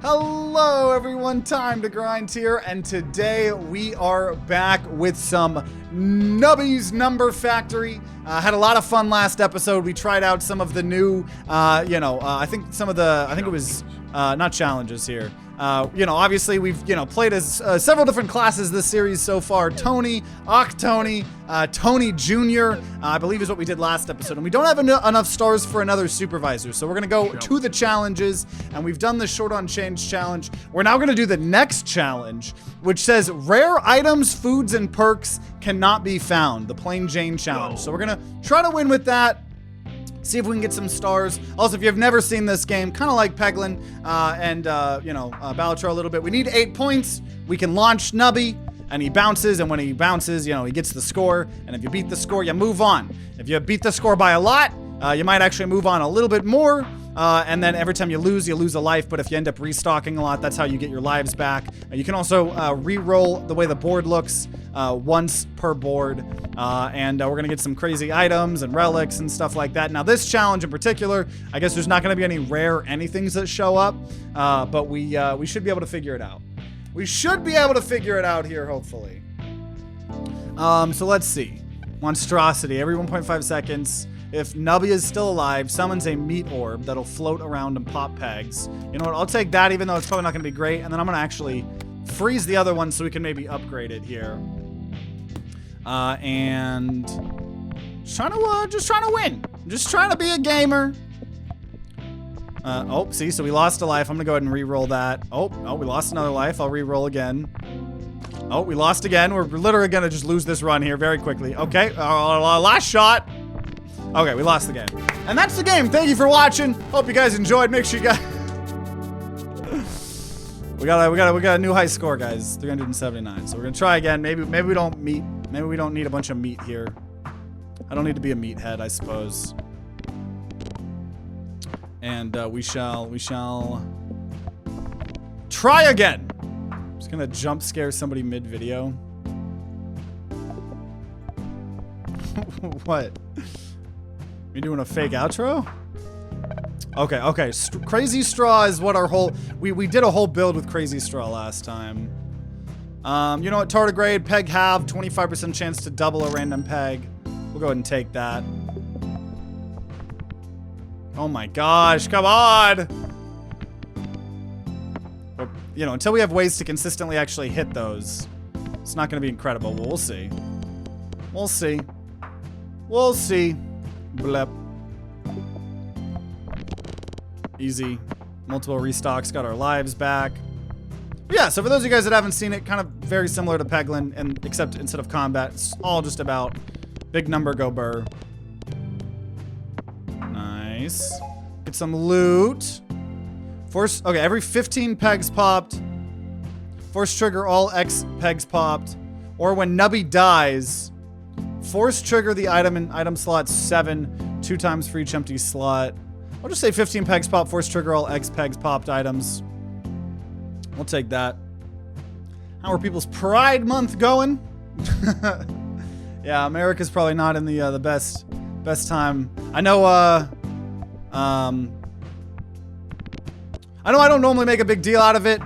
Hello everyone, TimeToGrind here, and today we are back with some Nubby's Number Factory. Had a lot of fun last episode. We tried out some of the new, I think it was not challenges here. Obviously we've, played as several different classes this series so far. Tony, Octony, Tony Jr., I believe is what we did last episode. And we don't have enough stars for another supervisor. So we're going to go to the challenges, and we've done the short on change challenge. We're now going to do the next challenge, which says rare items, foods, and perks cannot be found. The Plain Jane challenge. So we're going to try to win with that. See if we can get some stars. Also, if you've never seen this game, kind of like Peglin and Baltazár a little bit, we need 8 points. We can launch Nubby, and he bounces, and when he bounces, he gets the score. And if you beat the score, you move on. If you beat the score by a lot, you might actually move on a little bit more. And then every time you lose a life. But if you end up restocking a lot, that's how you get your lives back. You can also re-roll the way the board looks once per board. And we're going to get some crazy items and relics and stuff like that. Now, this challenge in particular, I guess there's not going to be any rare anythings that show up. But we should be able to figure it out. We should be able to figure it out here, hopefully. So let's see. Monstrosity, every 1.5 seconds. If Nubby is still alive, summons a meat orb that'll float around and pop pegs. You know what? I'll take that, even though it's probably not going to be great. And then I'm going to actually freeze the other one so we can maybe upgrade it here. And just trying to win. Just trying to be a gamer. See, so we lost a life. I'm going to go ahead and re-roll that. Oh, we lost another life. I'll re-roll again. Oh, we lost again. We're literally going to just lose this run here very quickly. Okay, last shot. Okay, we lost the game. And that's the game. Thank you for watching. Hope you guys enjoyed. Make sure you guys... we got a new high score, guys. 379. So we're gonna try again. Maybe we don't need a bunch of meat here. I don't need to be a meathead, I suppose. And we shall try again. I'm just gonna jump scare somebody mid-video. What? You doing a fake outro? Okay. Crazy Straw is what our whole... We did a whole build with Crazy Straw last time. You know what? Tardigrade, peg halve, 25% chance to double a random peg. We'll go ahead and take that. Oh my gosh, come on! But, until we have ways to consistently actually hit those, it's not going to be incredible. Well, we'll see. We'll see. We'll see. Blep. Easy. Multiple restocks, got our lives back. But yeah, so for those of you guys that haven't seen it, kind of very similar to Peglin, and except instead of combat, it's all just about big number, go burr. Nice. Get some loot. Okay, every 15 pegs popped. Force trigger all X pegs popped. Or when Nubby dies, force trigger the item in item slot 7, 2 times for each empty slot. I'll just say 15 pegs pop, force trigger all X pegs popped items. We'll take that. How are people's Pride Month going? Yeah, America's probably not in the best time. I know I don't normally make a big deal out of it,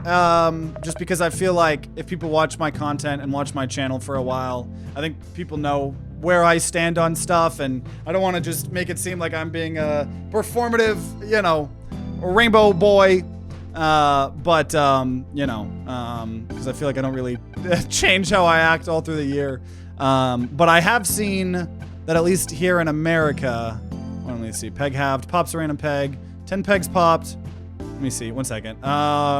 just because I feel like if people watch my content and watch my channel for a while, I think people know where I stand on stuff, and I don't want to just make it seem like I'm being a performative, rainbow boy, because I feel like I don't really change how I act all through the year. But I have seen that at least here in America, let me see, peg halved, pops a random peg, 10 pegs popped. Let me see, 1 second.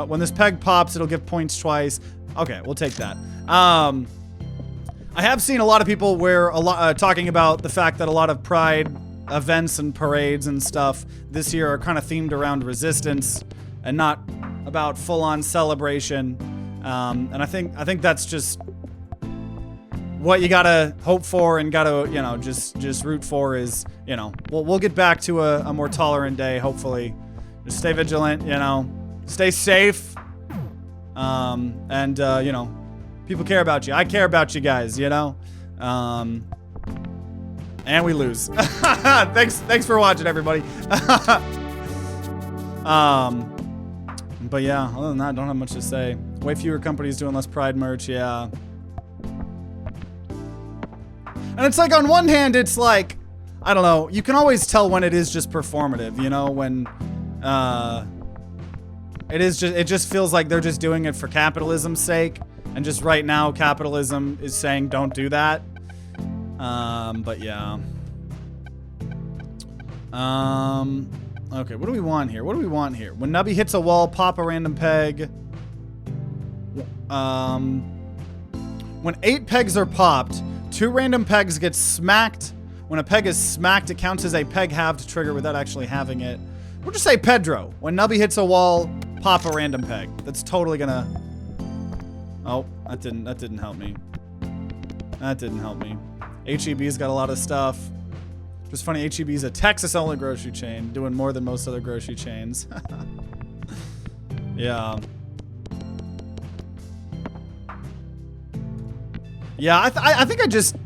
When this peg pops, it'll give points twice. Okay, we'll take that. I have seen a lot of people talking about the fact that a lot of Pride events and parades and stuff this year are kind of themed around resistance and not about full-on celebration. And I think that's just what you gotta hope for and gotta, just root for is, we'll get back to a more tolerant day, hopefully. Just stay vigilant, stay safe. People care about you. I care about you guys, And we lose. Thanks for watching, everybody. But yeah, other than that, I don't have much to say. Way fewer companies doing less Pride merch, yeah. And it's like, on one hand, it's like, I don't know, you can always tell when it is just performative, you know, when it just feels like they're just doing it for capitalism's sake, and just right now capitalism is saying don't do that. But yeah. Okay, what do we want here? What do we want here? When Nubby hits a wall, pop a random peg. When 8 pegs are popped, 2 random pegs get smacked. When a peg is smacked, it counts as a peg halved trigger without actually having it. We'll just say Pedro. When Nubby hits a wall, pop a random peg. That's totally gonna... Oh, that didn't help me. That didn't help me. HEB's got a lot of stuff. Just funny, HEB's a Texas-only grocery chain, doing more than most other grocery chains. Yeah. Yeah, I think I just...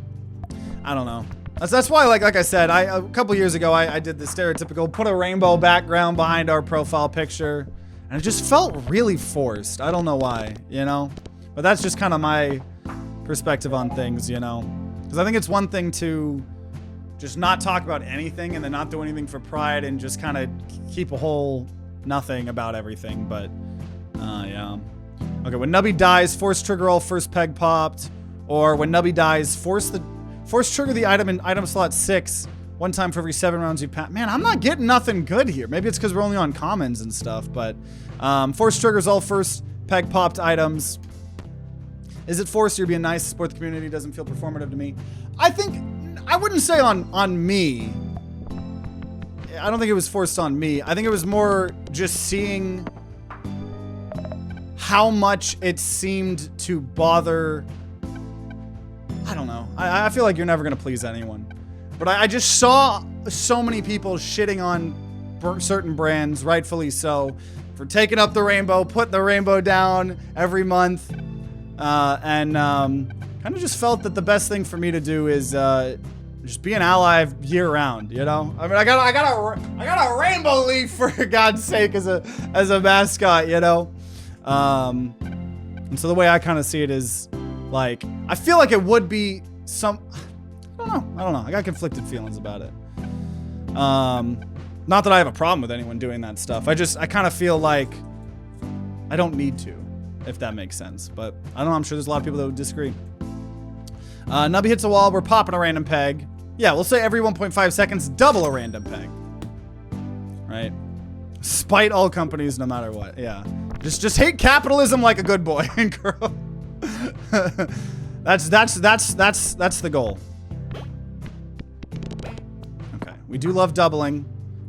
I don't know. That's why, like I said, a couple years ago, I did the stereotypical put a rainbow background behind our profile picture, and it just felt really forced. I don't know why, you know? But that's just kind of my perspective on things, you know? Because I think it's one thing to just not talk about anything and then not do anything for Pride and just kind of keep a whole nothing about everything, but, yeah. Okay, when Nubby dies, force trigger all first peg popped, or when Nubby dies, force trigger the item in item slot 6, 1 time for every 7 rounds you pass. Man, I'm not getting nothing good here. Maybe it's because we're only on commons and stuff, but, force triggers all first peg popped items. Is it forced? You're being nice to support the community. Doesn't feel performative to me. I wouldn't say on me. I don't think it was forced on me. I think it was more just seeing how much it seemed to bother. I don't know. I feel like you're never going to please anyone. But I just saw so many people shitting on certain brands, rightfully so, for taking up the rainbow, putting the rainbow down every month. And kind of just felt that the best thing for me to do is just be an ally year round, you know? I mean, I got a rainbow leaf for God's sake as a mascot, you know? And so the way I kind of see it is like, I feel like it would be some, I don't know. I got conflicted feelings about it. Not that I have a problem with anyone doing that stuff. I kind of feel like I don't need to, if that makes sense. But I don't know, I'm sure there's a lot of people that would disagree. Nubby hits a wall, we're popping a random peg. Yeah, we'll say every 1.5 seconds, double a random peg. Right? Spite all companies no matter what. Yeah. Just hate capitalism like a good boy and girl. That's the goal. Okay. We do love doubling.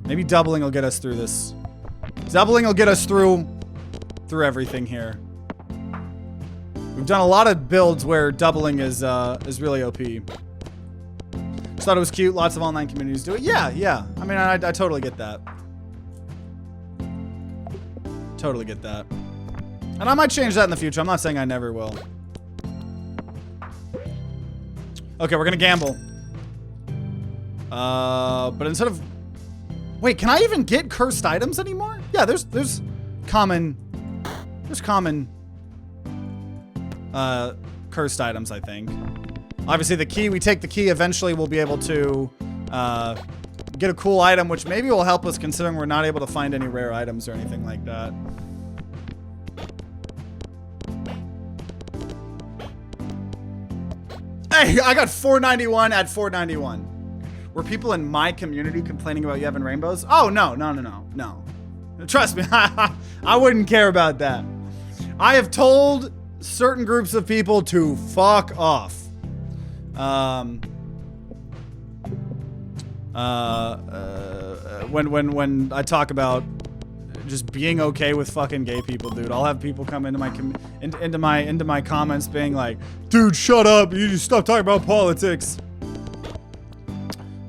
Maybe doubling will get us through this. Doubling will get us through everything here. We've done a lot of builds where doubling is really OP. Just thought it was cute. Lots of online communities do it. Yeah. I mean, I totally get that. Totally get that. And I might change that in the future. I'm not saying I never will. Okay, we're gonna gamble. But instead of... Wait, can I even get cursed items anymore? Yeah, there's common... There's common... cursed items, I think. Obviously, the key, we take the key, eventually we'll be able to get a cool item, which maybe will help us considering we're not able to find any rare items or anything like that. Hey, I got 491 at 491. Were people in my community complaining about you having rainbows? Oh, no. Trust me, I wouldn't care about that. I have told certain groups of people to fuck off. When I talk about just being okay with fucking gay people, dude, I'll have people come into my comments being like, dude, shut up, you just stop talking about politics.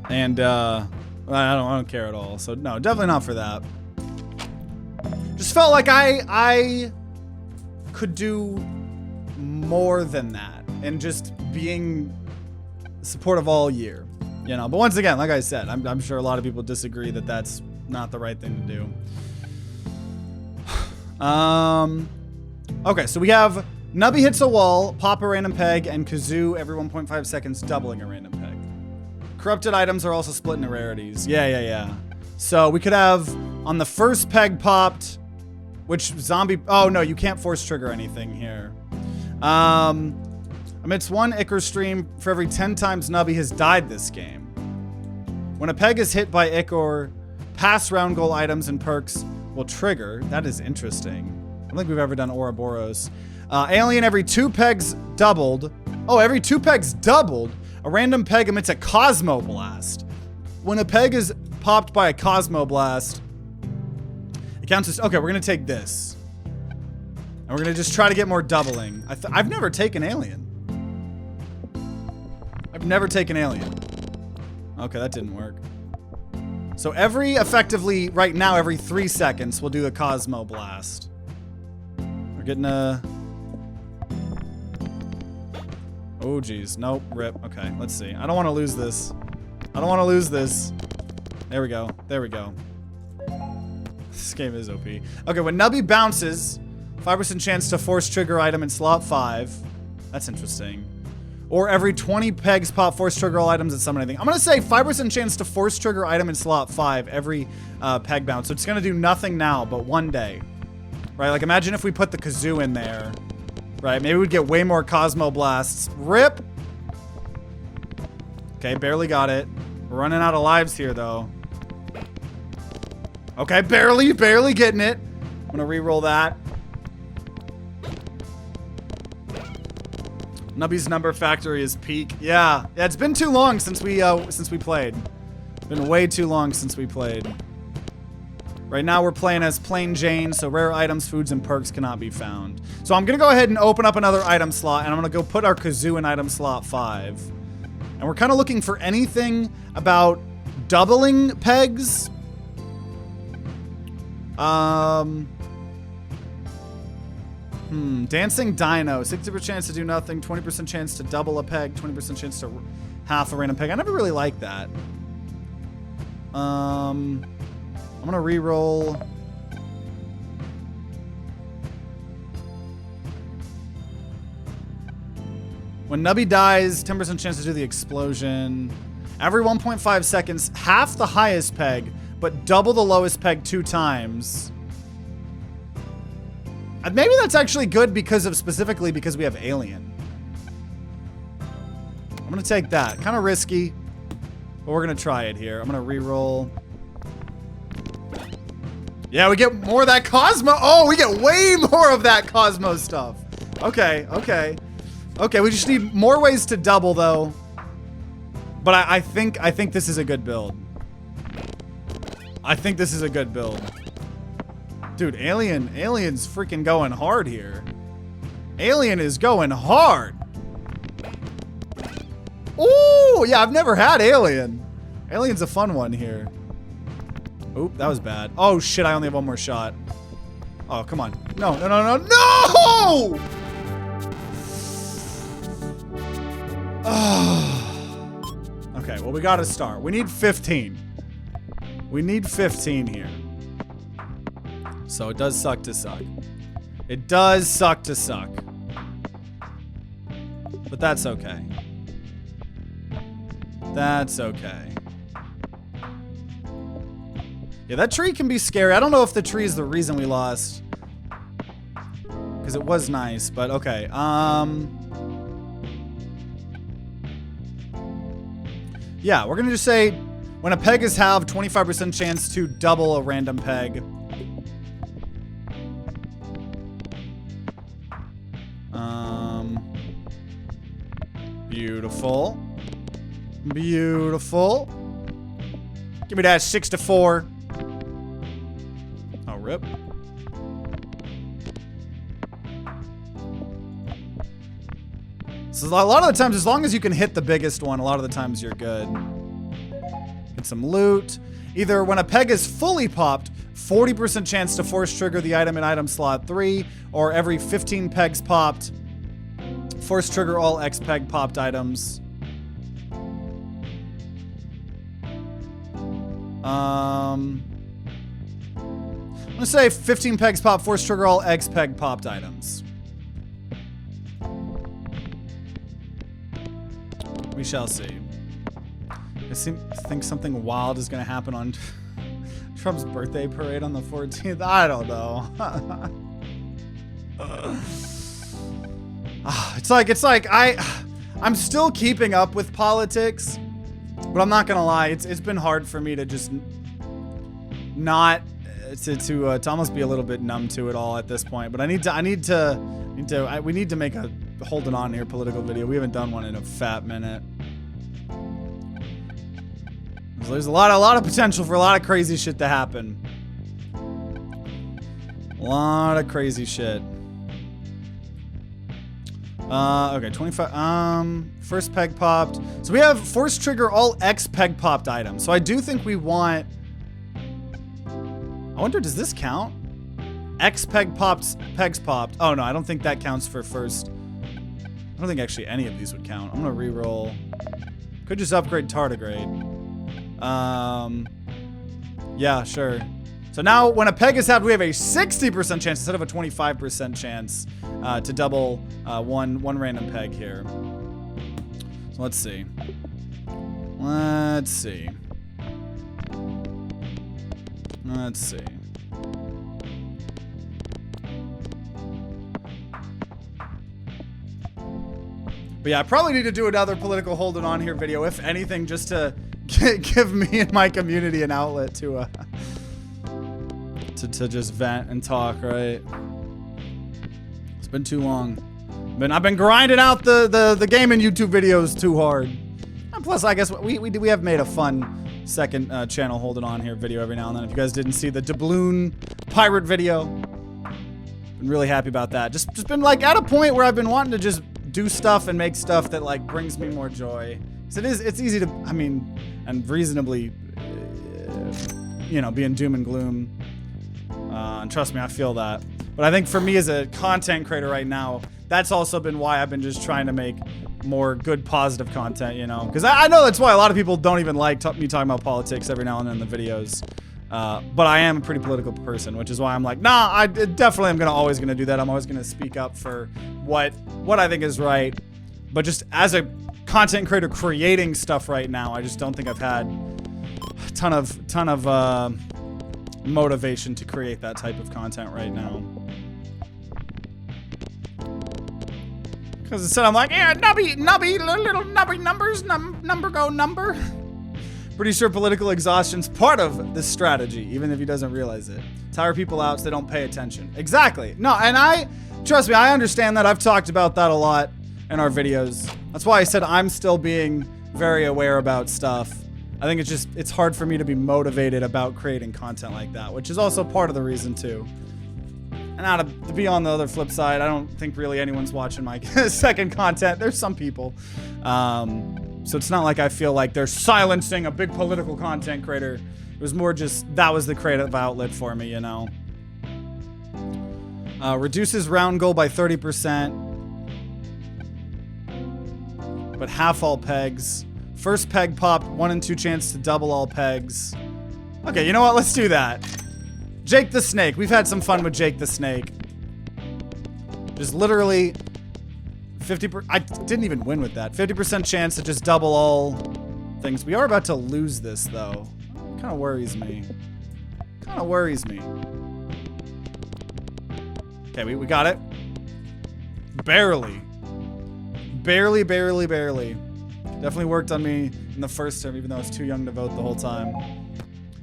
And I don't care at all. So no, definitely not for that. Just felt like I could do more than that and just being supportive all year, you know. But once again, like I said, I'm sure a lot of people disagree that that's not the right thing to do. Okay, so we have Nubby hits a wall, pop a random peg, and Kazoo every 1.5 seconds, doubling a random peg. Corrupted items are also split into rarities. Yeah. So we could have on the first peg popped, which zombie... Oh, no, you can't force trigger anything here. Amidst one Ichor stream for every 10 times Nubby has died this game. When a peg is hit by Ichor, past round goal items and perks will trigger. That is interesting. I don't think we've ever done Ouroboros. Alien every 2 pegs doubled. Oh, every 2 pegs doubled. A random peg emits a Cosmo Blast. When a peg is popped by a Cosmo Blast, it counts as... Okay, we're going to take this. And we're going to just try to get more doubling. I've never taken Alien. I've never taken Alien. Okay, that didn't work. So effectively, right now, every 3 seconds, we'll do a Cosmo Blast. We're getting a... Oh, geez. Nope. Rip. Okay, let's see. I don't want to lose this. I don't want to lose this. There we go. There we go. This game is OP. Okay, when Nubby bounces, 5% chance to force trigger item in slot 5. That's interesting. Or every 20 pegs pop, force trigger all items and summon anything. I'm going to say 5% chance to force trigger item in slot 5 every peg bounce. So it's going to do nothing now, but one day. Right? Like, imagine if we put the Kazoo in there. Right? Maybe we'd get way more Cosmo Blasts. Rip! Okay, barely got it. We're running out of lives here, though. Okay, barely getting it. I'm going to re-roll that. Nubby's number factory is peak. Yeah, it's been too long since we played. It's been way too long since we played. Right now we're playing as plain Jane, so rare items, foods, and perks cannot be found. So I'm gonna go ahead and open up another item slot, and I'm gonna go put our Kazoo in item slot 5. And we're kind of looking for anything about doubling pegs. Dancing Dino, 60% chance to do nothing, 20% chance to double a peg, 20% chance to half a random peg. I never really liked that. I'm gonna re-roll. When Nubby dies, 10% chance to do the explosion. Every 1.5 seconds, half the highest peg, but double the lowest peg 2 times. Maybe that's actually good specifically because we have Alien. I'm gonna take that. Kind of risky, but we're gonna try it here. I'm gonna re-roll. Yeah, we get more of that Cosmo. Oh, we get way more of that Cosmo stuff. Okay. We just need more ways to double though. But I think this is a good build. I think this is a good build. Dude, Alien's freaking going hard here. Alien is going hard. Ooh, yeah, I've never had Alien. Alien's a fun one here. Oop, that was bad. Oh, shit, I only have one more shot. Oh, come on. No! Okay, well, we gotta start. We need 15. We need 15 here. So it does suck to suck. It does suck to suck. But that's okay. That's okay. Yeah, that tree can be scary. I don't know if the tree is the reason we lost. Because it was nice, but okay. Yeah, we're going to just say when a peg is halved, 25% chance to double a random peg. Beautiful. Beautiful. Give me that 6 to 4. Oh, rip. So a lot of the times, as long as you can hit the biggest one, a lot of the times you're good. Get some loot. Either when a peg is fully popped, 40% chance to force trigger the item in item slot 3, or every 15 pegs popped, force trigger all X peg popped items. I'm gonna say 15 pegs pop, force trigger all X peg popped items. We shall see. I think something wild is gonna happen on Trump's birthday parade on the 14th. I don't know. It's like I'm still keeping up with politics, but I'm not gonna lie. It's been hard for me to just not to almost be a little bit numb to it all at this point. But we need to make a holding on here political video. We haven't done one in a fat minute. So there's a lot of potential for a lot of crazy shit to happen. A lot of crazy shit. Okay, 25. First peg popped. So we have force trigger all X peg popped items. So I do think we want. I wonder, does this count? X peg popped, pegs popped. Oh no, I don't think that counts for first. I don't think actually any of these would count. I'm gonna re-roll. Could just upgrade tardigrade. Yeah, sure. So now when a peg is halved, we have a 60% chance instead of a 25% chance to double one random peg here. So let's see. Let's see. Let's see. But yeah, I probably need to do another political holding on here video, if anything, just to give me and my community an outlet to just vent and talk, right? It's been too long. I've been grinding out the gaming YouTube videos too hard. And plus, I guess we have made a fun second channel holding on here video every now and then. If you guys didn't see the doubloon pirate video, been really happy about that. Just been like at a point where I've been wanting to just do stuff and make stuff that like brings me more joy. So it's easy to, I mean, and reasonably, you know, be in doom and gloom. And trust me, I feel that. But I think for me as a content creator right now, that's also been why I've been just trying to make more good positive content, you know, because I know that's why a lot of people don't even like me talking about politics every now and then in the videos. But I am a pretty political person, which is why I'm like, nah, I definitely am always gonna do that. I'm always gonna speak up for what I think is right. But just as a content creator creating stuff right now, I just don't think I've had a ton of motivation to create that type of content right now. Because instead I'm like, yeah, nubby, little nubby numbers, number go number. Pretty sure political exhaustion's part of this strategy, even if he doesn't realize it. Tire people out so they don't pay attention. Exactly. No, and trust me, I understand that. I've talked about that a lot in our videos. That's why I said I'm still being very aware about stuff. I think it's hard for me to be motivated about creating content like that, which is also part of the reason too. And now to be on the other flip side, I don't think really anyone's watching my second content. There's some people. So it's not like I feel like they're silencing a big political content creator. It was more just, that was the creative outlet for me, you know. Reduces round goal by 30%. But half all pegs. First peg popped, 1 in 2 chance to double all pegs. Okay, you know what? Let's do that. Jake the Snake. We've had some fun with Jake the Snake. Just literally 50%. I didn't even win with that. 50% chance to just double all things. We are about to lose this, though. Kind of worries me. Kind of worries me. Okay, we got it. Barely. Barely. Definitely worked on me in the first term, even though I was too young to vote the whole time.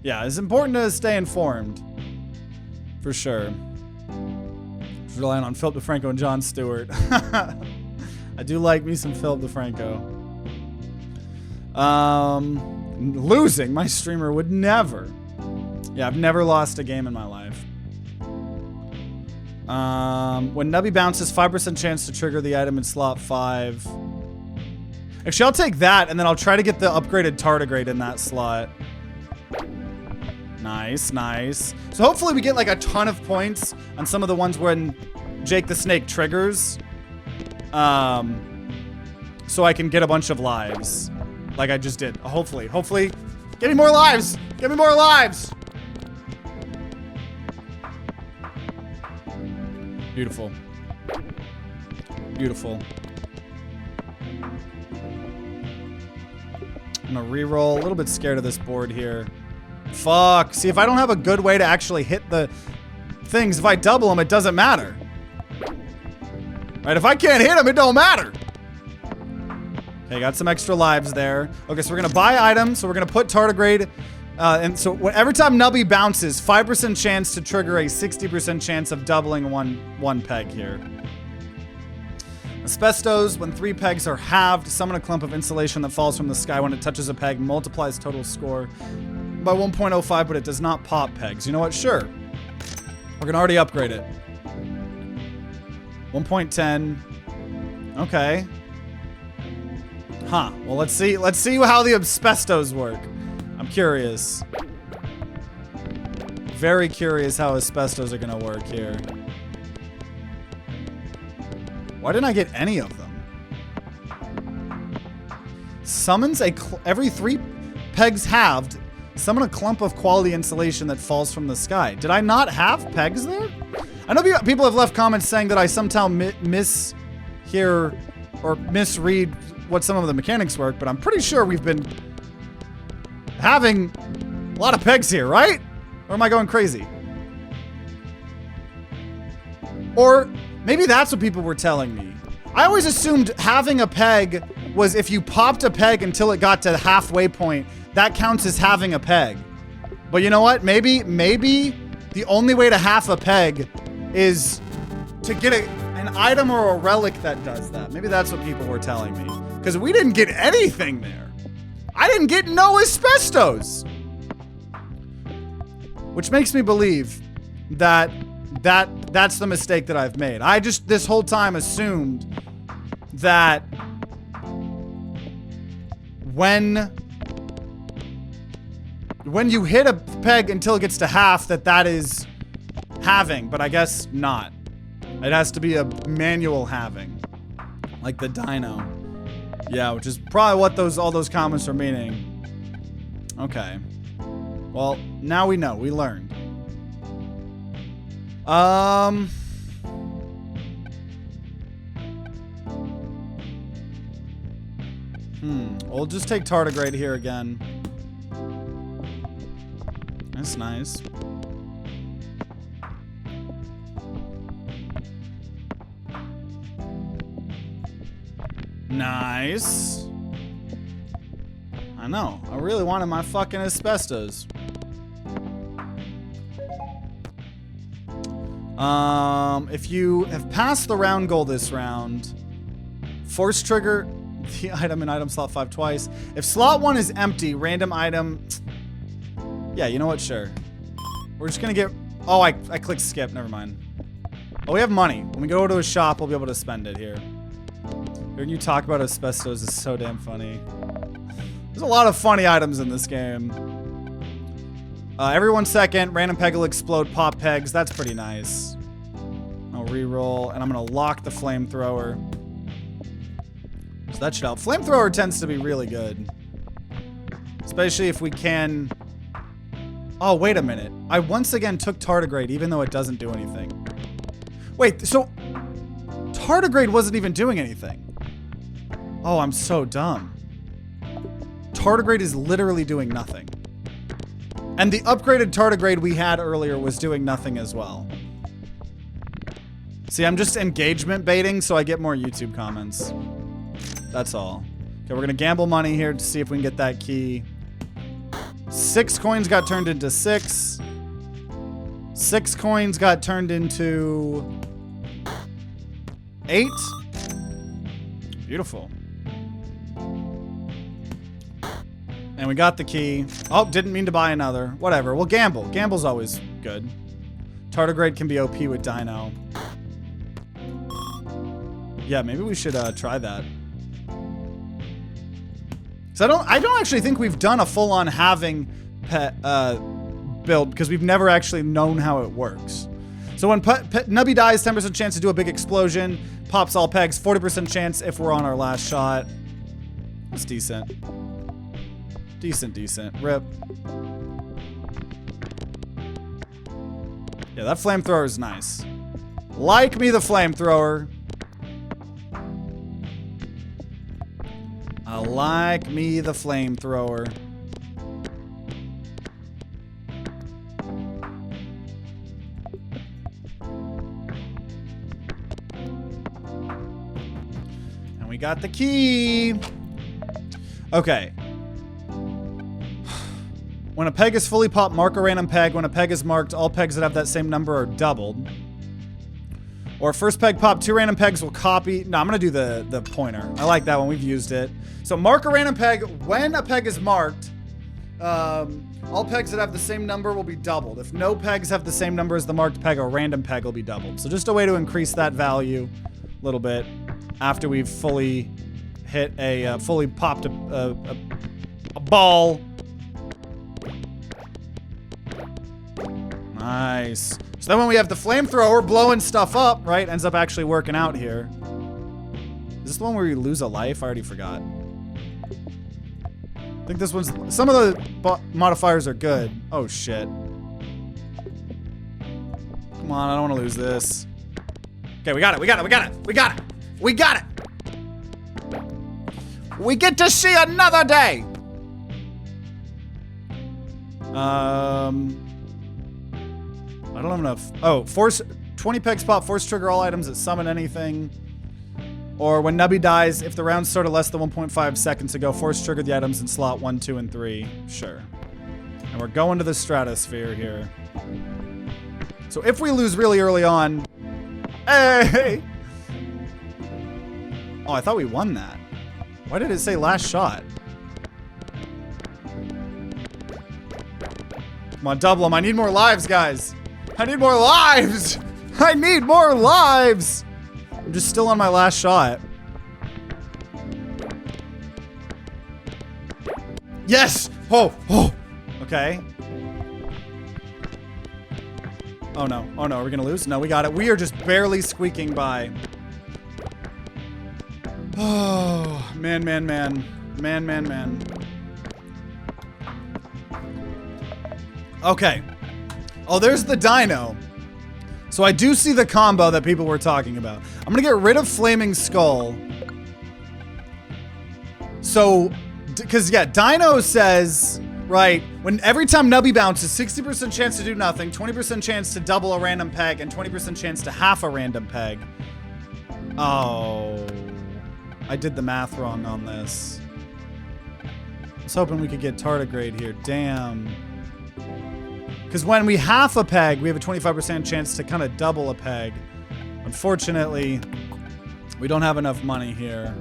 Yeah, it's important to stay informed. For sure. Just relying on Philip DeFranco and Jon Stewart. I do like me some Philip DeFranco. Losing, my streamer would never. Yeah, I've never lost a game in my life. When Nubby bounces, 5% chance to trigger the item in slot 5. Actually, I'll take that, and then I'll try to get the upgraded tardigrade in that slot. Nice. So hopefully we get like a ton of points on some of the ones when Jake the Snake triggers. So I can get a bunch of lives. Like I just did. Hopefully. Get me more lives! Get me more lives! Beautiful. Beautiful. I'm gonna reroll. A little bit scared of this board here. Fuck. See, if I don't have a good way to actually hit the things, if I double them, it doesn't matter. Right? If I can't hit them, it don't matter. Okay, got some extra lives there. Okay, so we're gonna buy items. So we're gonna put tardigrade. And so every time Nubby bounces, 5% chance to trigger a 60% chance of doubling one peg here. Asbestos, when 3 pegs are halved, summon a clump of insulation that falls from the sky when it touches a peg, multiplies total score by 1.05, but it does not pop pegs. You know what? Sure. We're gonna already upgrade it. 1.10. Okay. Huh. Well, let's see how the asbestos work. I'm curious. Very curious how asbestos are gonna work here. Why didn't I get any of them? Summons every 3 pegs halved. Summon a clump of quality insulation that falls from the sky. Did I not have pegs there? I know people have left comments saying that I somehow mishear or misread what some of the mechanics work, but I'm pretty sure we've been having a lot of pegs here, right? Or am I going crazy? Or maybe that's what people were telling me. I always assumed having a peg was if you popped a peg until it got to the halfway point, that counts as having a peg. But you know what? Maybe the only way to half a peg is to get an item or a relic that does that. Maybe that's what people were telling me. Because we didn't get anything there. I didn't get no asbestos. Which makes me believe that that's the mistake that I've made. I just this whole time assumed that when you hit a peg until it gets to half, that is halving, but I guess not. It has to be a manual halving, like the dino. Yeah, which is probably what all those comments are meaning. Okay. Well, now we know. We learned. We'll just take tardigrade here again. That's nice. Nice. I know. I really wanted my fucking asbestos. If you have passed the round goal this round, force trigger the item in item slot 5 twice. If slot 1 is empty, random item. Yeah, you know what? Sure. We're just gonna get. Oh, I clicked skip. Never mind. Oh, we have money. When we go to a shop, we'll be able to spend it here. Hearing you talk about asbestos is so damn funny. There's a lot of funny items in this game. Every 1 second, random peg will explode, pop pegs. That's pretty nice. I'll re-roll, and I'm gonna lock the flamethrower. So that should help. Flamethrower tends to be really good. Especially if we can... Oh, wait a minute. I once again took tardigrade, even though it doesn't do anything. Wait, so... Tardigrade wasn't even doing anything. Oh, I'm so dumb. Tardigrade is literally doing nothing. And the upgraded tardigrade we had earlier was doing nothing as well. See, I'm just engagement baiting so I get more YouTube comments. That's all. Okay, we're gonna gamble money here to see if we can get that key. 6 coins got turned into 6. 6 coins got turned into 8. Beautiful. And we got the key. Oh, didn't mean to buy another. Whatever, we'll gamble. Gamble's always good. Tardigrade can be OP with Dino. Yeah, maybe we should try that. So I don't actually think we've done a full-on halving build because we've never actually known how it works. So when Nubby dies, 10% chance to do a big explosion. Pops all pegs, 40% chance if we're on our last shot. That's decent. Decent. Rip. Yeah, that flamethrower is nice. Like me the flamethrower. I like me the flamethrower. And we got the key. Okay. When a peg is fully popped, mark a random peg. When a peg is marked, all pegs that have that same number are doubled. Or first peg pop, 2 random pegs will copy. No, I'm gonna do the pointer. I like that one, we've used it. So mark a random peg. When a peg is marked, all pegs that have the same number will be doubled. If no pegs have the same number as the marked peg, a random peg will be doubled. So just a way to increase that value a little bit after we've fully hit a, fully popped a ball. Nice. So then when we have the flamethrower blowing stuff up, right, ends up actually working out here. Is this the one where you lose a life? I already forgot. I think this one's... Some of the modifiers are good. Oh, shit. Come on, I don't want to lose this. Okay, we got it, we got it, we got it, we got it! We got it! We get to see another day! I don't have enough. Oh, force 20 pegs pop, force trigger all items that summon anything. Or when Nubby dies, if the round started less than 1.5 seconds ago, force trigger the items in slot 1, 2, and 3. Sure. And we're going to the stratosphere here. So if we lose really early on... Hey! Oh, I thought we won that. Why did it say last shot? Come on, double them. I need more lives, guys. I need more lives! I need more lives! I'm just still on my last shot. Yes! Oh, oh! Okay. Oh no, oh no, are we gonna lose? No, we got it. We are just barely squeaking by. Oh, man, man, man. Man, man, man. Okay. Oh, there's the dino. So I do see the combo that people were talking about. I'm gonna get rid of Flaming Skull. So, because yeah, Dino says, right, when every time Nubby bounces, 60% chance to do nothing, 20% chance to double a random peg, and 20% chance to half a random peg. Oh, I did the math wrong on this. I was hoping we could get tardigrade here. Damn. Because when we half a peg, we have a 25% chance to kind of double a peg. Unfortunately, we don't have enough money here.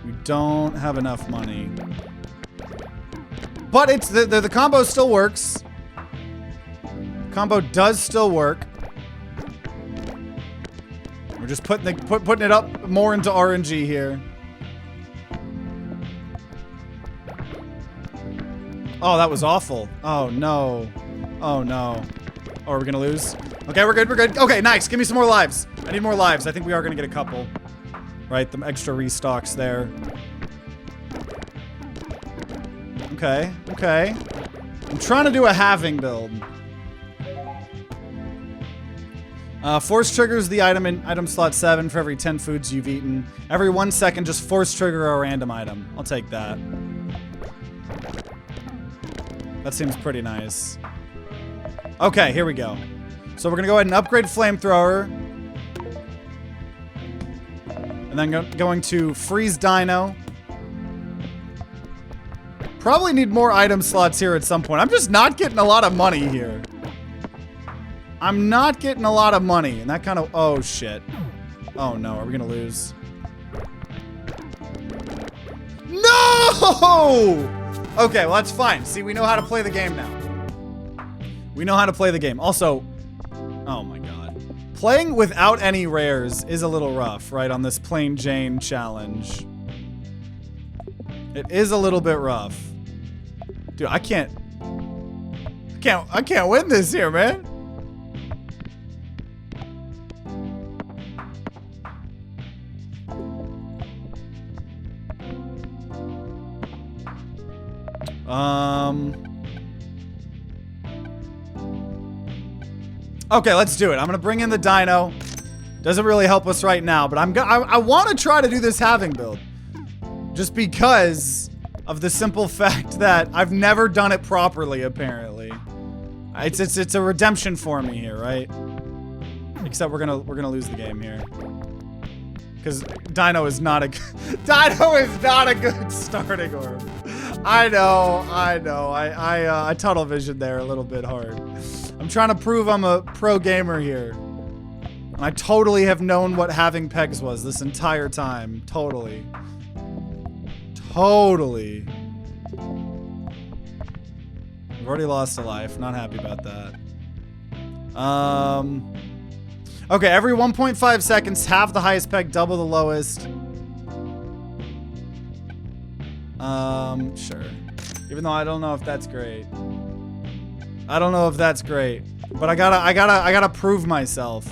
We don't have enough money. But it's the combo still works. Combo does still work. We're just putting it up more into RNG here. Oh, that was awful. Oh, no. Oh, no. Oh, are we gonna lose? Okay, we're good, we're good. Okay, nice. Give me some more lives. I need more lives. I think we are gonna get a couple. Right, the extra restocks there. Okay, okay. I'm trying to do a halving build. Force triggers the item in item slot 7 for every 10 foods you've eaten. Every 1 second, just force trigger a random item. I'll take that. That seems pretty nice. Okay, here we go. So we're gonna go ahead and upgrade Flamethrower. And then going to freeze Dino. Probably need more item slots here at some point. I'm just not getting a lot of money here. I'm not getting a lot of money. And that kind of... Oh, shit. Oh, no. Are we gonna lose? No! Okay, well, that's fine. See, we know how to play the game now. We know how to play the game. Also, oh my god. Playing without any rares is a little rough, right, on this Plain Jane challenge. It is a little bit rough. Dude, I can't win this here, man. Okay, let's do it. I'm gonna bring in the dino. Doesn't really help us right now, but I want to try to do this halving build. Just because of the simple fact that I've never done it properly, apparently. It's a redemption for me here, right? Except we're gonna lose the game here. Because Dino is not a good starting orb. I know. I tunnel visioned there a little bit hard. I'm trying to prove I'm a pro gamer here. And I totally have known what having pegs was this entire time. Totally. Totally. We've already lost a life. Not happy about that. Okay, every 1.5 seconds, halve the highest peg, double the lowest. Sure. Even though I don't know if that's great. I don't know if that's great. But I gotta prove myself.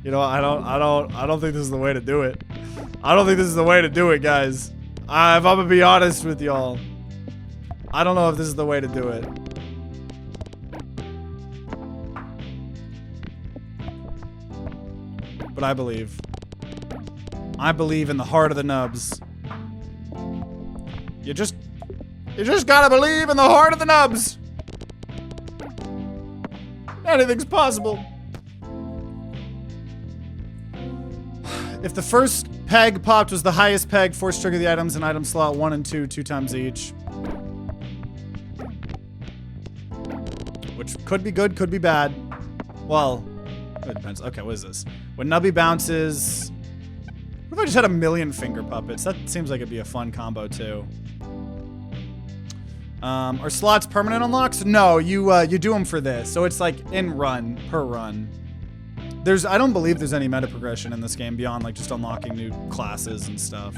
You know, I don't think this is the way to do it. I don't think this is the way to do it, guys. If I'm gonna be honest with y'all, I don't know if this is the way to do it. But I believe. I believe in the heart of the nubs. You just gotta believe in the heart of the nubs. Anything's possible. If the first peg popped was the highest peg, force trigger the items in item slot 1 and 2 times each. Which could be good, could be bad. Well, it depends. Okay, what is this? When Nubby bounces... What if I just had a million finger puppets? That seems like it'd be a fun combo, too. Are slots permanent unlocks? No, you do them for this. So it's like in run, per run. I don't believe there's any meta progression in this game beyond like just unlocking new classes and stuff.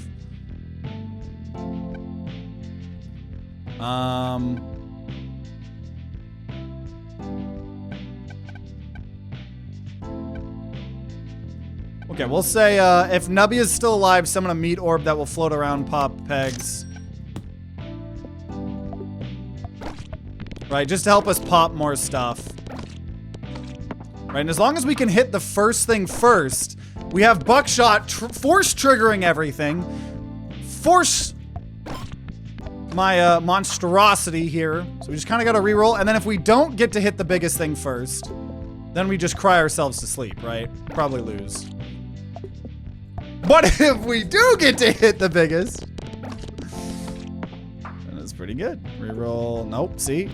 Okay, we'll say if Nubby is still alive, summon a meat orb that will float around, pop pegs. Right, just to help us pop more stuff. Right, and as long as we can hit the first thing first, we have buckshot force triggering everything. Force my monstrosity here. So we just kind of got to reroll. And then if we don't get to hit the biggest thing first, then we just cry ourselves to sleep, right? Probably lose. But if we do get to hit the biggest, then it's pretty good. Reroll. Nope. See?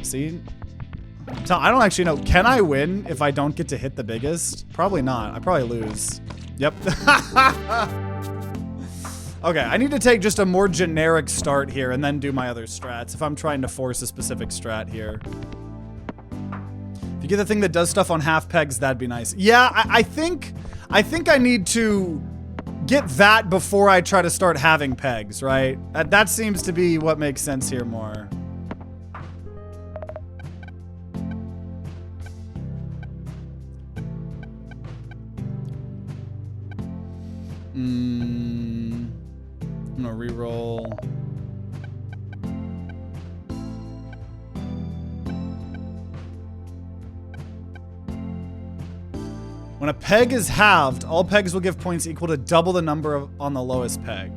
I don't actually know. Can I win if I don't get to hit the biggest? Probably not. I probably lose. Yep. Okay, I need to take just a more generic start here and then do my other strats if I'm trying to force a specific strat here. If you get the thing that does stuff on half pegs, that'd be nice. Yeah, I think I need to get that before I try to start having pegs, right? That seems to be what makes sense here more. I'm gonna reroll. When a peg is halved, all pegs will give points equal to double the number on the lowest peg.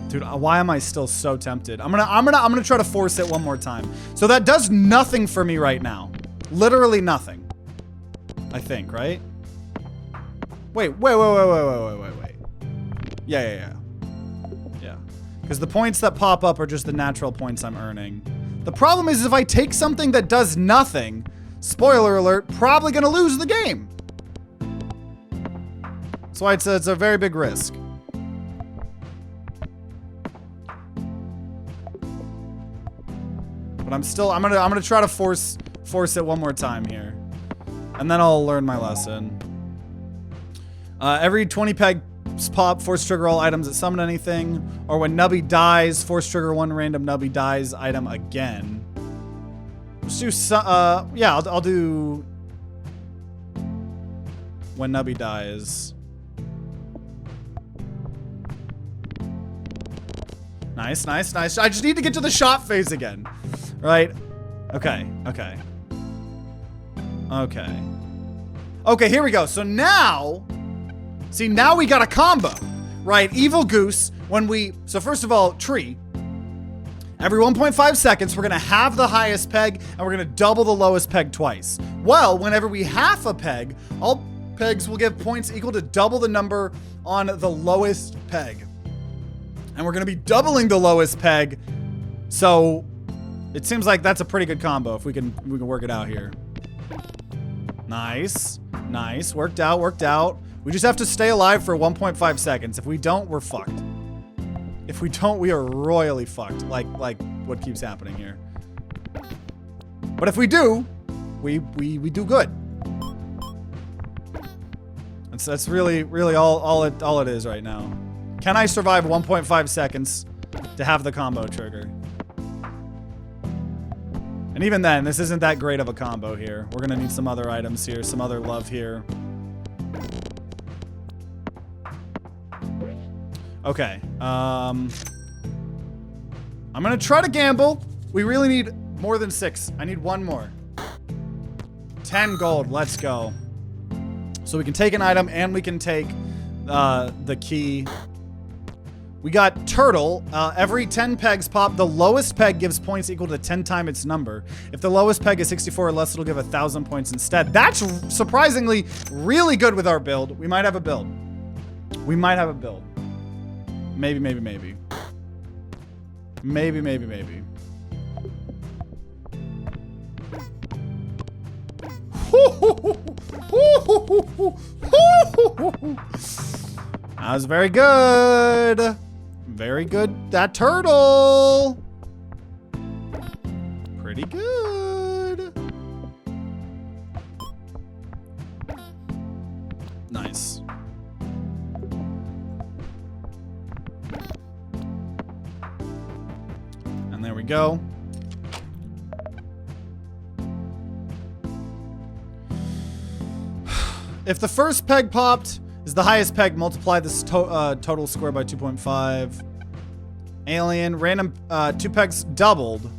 Dude, why am I still so tempted? I'm gonna try to force it one more time. So that does nothing for me right now. Literally nothing. I think, right? Wait. Yeah. Because the points that pop up are just the natural points I'm earning. The problem is if I take something that does nothing, spoiler alert, probably gonna lose the game. That's why it's a very big risk. But I'm gonna try to force it one more time here. And then I'll learn my lesson. Every 20 pegs pop, force trigger all items that summon anything. Or when Nubby dies, force trigger one random Nubby dies item again. Let's do yeah, I'll do when Nubby dies. Nice. I just need to get to the shot phase again. Right? Okay, okay. Okay. Okay, here we go. So now, see, now we got a combo, right? Evil Goose, so first of all, tree. Every 1.5 seconds, we're gonna halve the highest peg, and we're gonna double the lowest peg twice. Well, whenever we half a peg, all pegs will give points equal to double the number on the lowest peg. And we're gonna be doubling the lowest peg, so it seems like that's a pretty good combo if we can work it out here. Nice, nice, worked out, worked out. We just have to stay alive for 1.5 seconds. If we don't, we're fucked. If we don't, we are royally fucked, like what keeps happening here. But if we do, we do good. That's really all it is right now. Can I survive 1.5 seconds to have the combo trigger? And even then, this isn't that great of a combo here. We're gonna need some other items here, some other love here. Okay, I'm gonna try to gamble. We really need more than 6. I need 1 more. 10 gold, let's go. So we can take an item and we can take the key. We got turtle. Every 10 pegs pop, the lowest peg gives points equal to 10 times its number. If the lowest peg is 64 or less, it'll give 1,000 points instead. That's surprisingly really good with our build. We might have a build. We might have a build. Maybe, maybe, maybe. Maybe, maybe, maybe. That was very good. Very good. That turtle. Pretty good. Nice. And there we go. If the first peg popped is the highest peg, multiply this total square by 2.5. Alien, random 2 pegs doubled.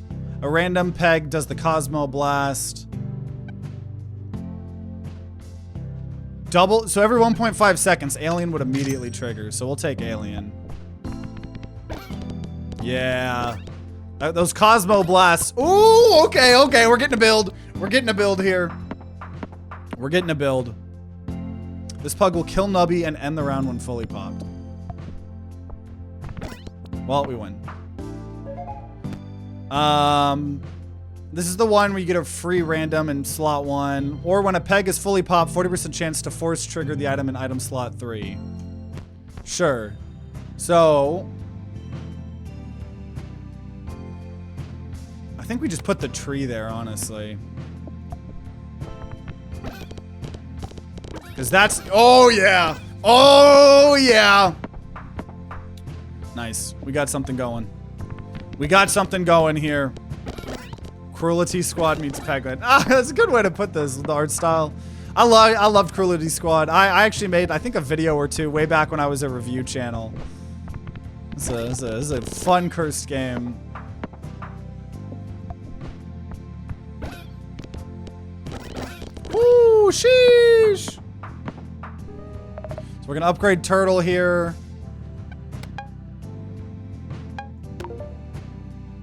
A random peg does the Cosmo Blast. Double, so every 1.5 seconds, alien would immediately trigger. So we'll take alien. Yeah. Those Cosmo Blasts. Ooh, okay, okay, we're getting a build. We're getting a build here. We're getting a build. This pug will kill Nubby and end the round when fully popped. Well, we win. This is the one where you get a free random in slot 1, or when a peg is fully popped, 40% chance to force trigger the item in item slot 3. Sure. So, I think we just put the tree there, honestly. Because that's, oh yeah, oh yeah. Nice, we got something going. We got something going here. Cruelty Squad meets Peglet. Ah, that's a good way to put this, the art style. I loved Cruelty Squad. I actually made, I think, a video or 2 way back when I was a review channel. This is a fun cursed game. Woo, sheesh. We're gonna upgrade turtle here.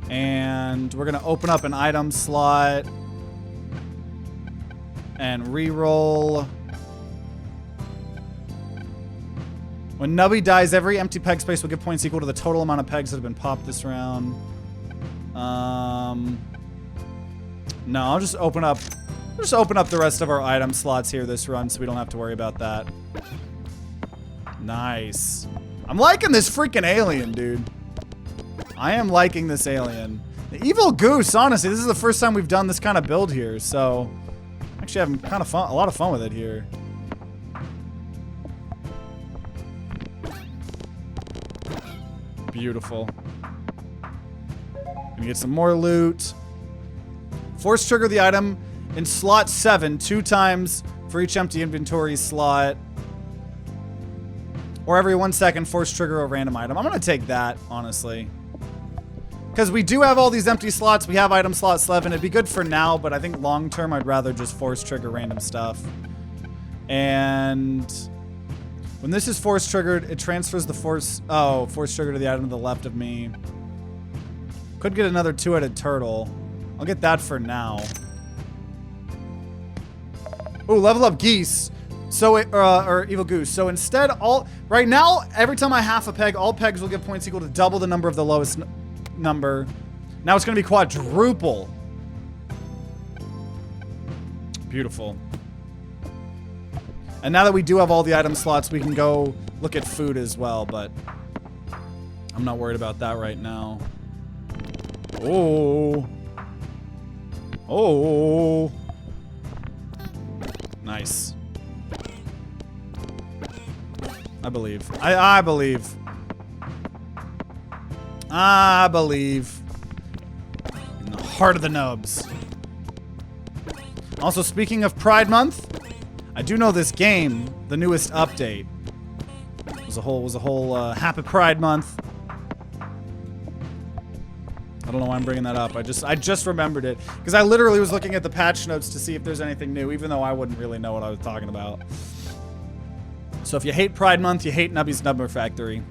And we're gonna open up an item slot. And re-roll. When Nubby dies, every empty peg space will give points equal to the total amount of pegs that have been popped this round. No, I'll just open up the rest of our item slots here this run so we don't have to worry about that. Nice. I'm liking this freaking alien, dude. I am liking this alien. The Evil Goose, honestly, this is the first time we've done this kind of build here, so actually having kind of fun, a lot of fun with it here. Beautiful. Gonna get some more loot. Force trigger the item in slot 7 2 times for each empty inventory slot. Or every 1 second, force trigger a random item. I'm gonna take that, honestly. Because we do have all these empty slots. We have item slot 11. It'd be good for now, but I think long term, I'd rather just force trigger random stuff. And when this is force triggered, it transfers the force trigger to the item to the left of me. Could get another two-headed turtle. I'll get that for now. Ooh, level up geese. So it, or evil goose. So instead, right now, every time I half a peg, all pegs will give points equal to double the number of the lowest number. Now it's going to be quadruple. Beautiful. And now that we do have all the item slots, we can go look at food as well, but I'm not worried about that right now. Oh. Oh. Nice. I believe. I believe. I believe. In the heart of the nubs. Also, speaking of Pride Month, I do know this game, the newest update, was a whole Happy Pride Month. I don't know why I'm bringing that up. I just remembered it because I literally was looking at the patch notes to see if there's anything new, even though I wouldn't really know what I was talking about. So if you hate Pride Month, you hate Nubby's Number Factory.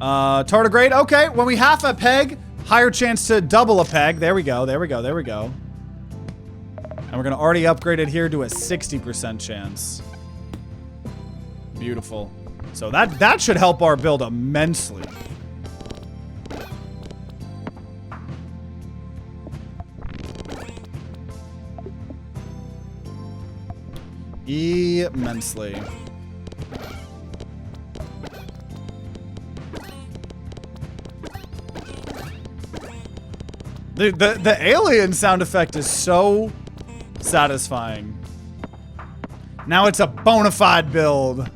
Tardigrade, okay. When we half a peg, higher chance to double a peg. There we go, there we go, there we go. And we're gonna already upgrade it here to a 60% chance. Beautiful. So that should help our build immensely. Immensely. The alien sound effect is so satisfying. Now it's a bona fide build.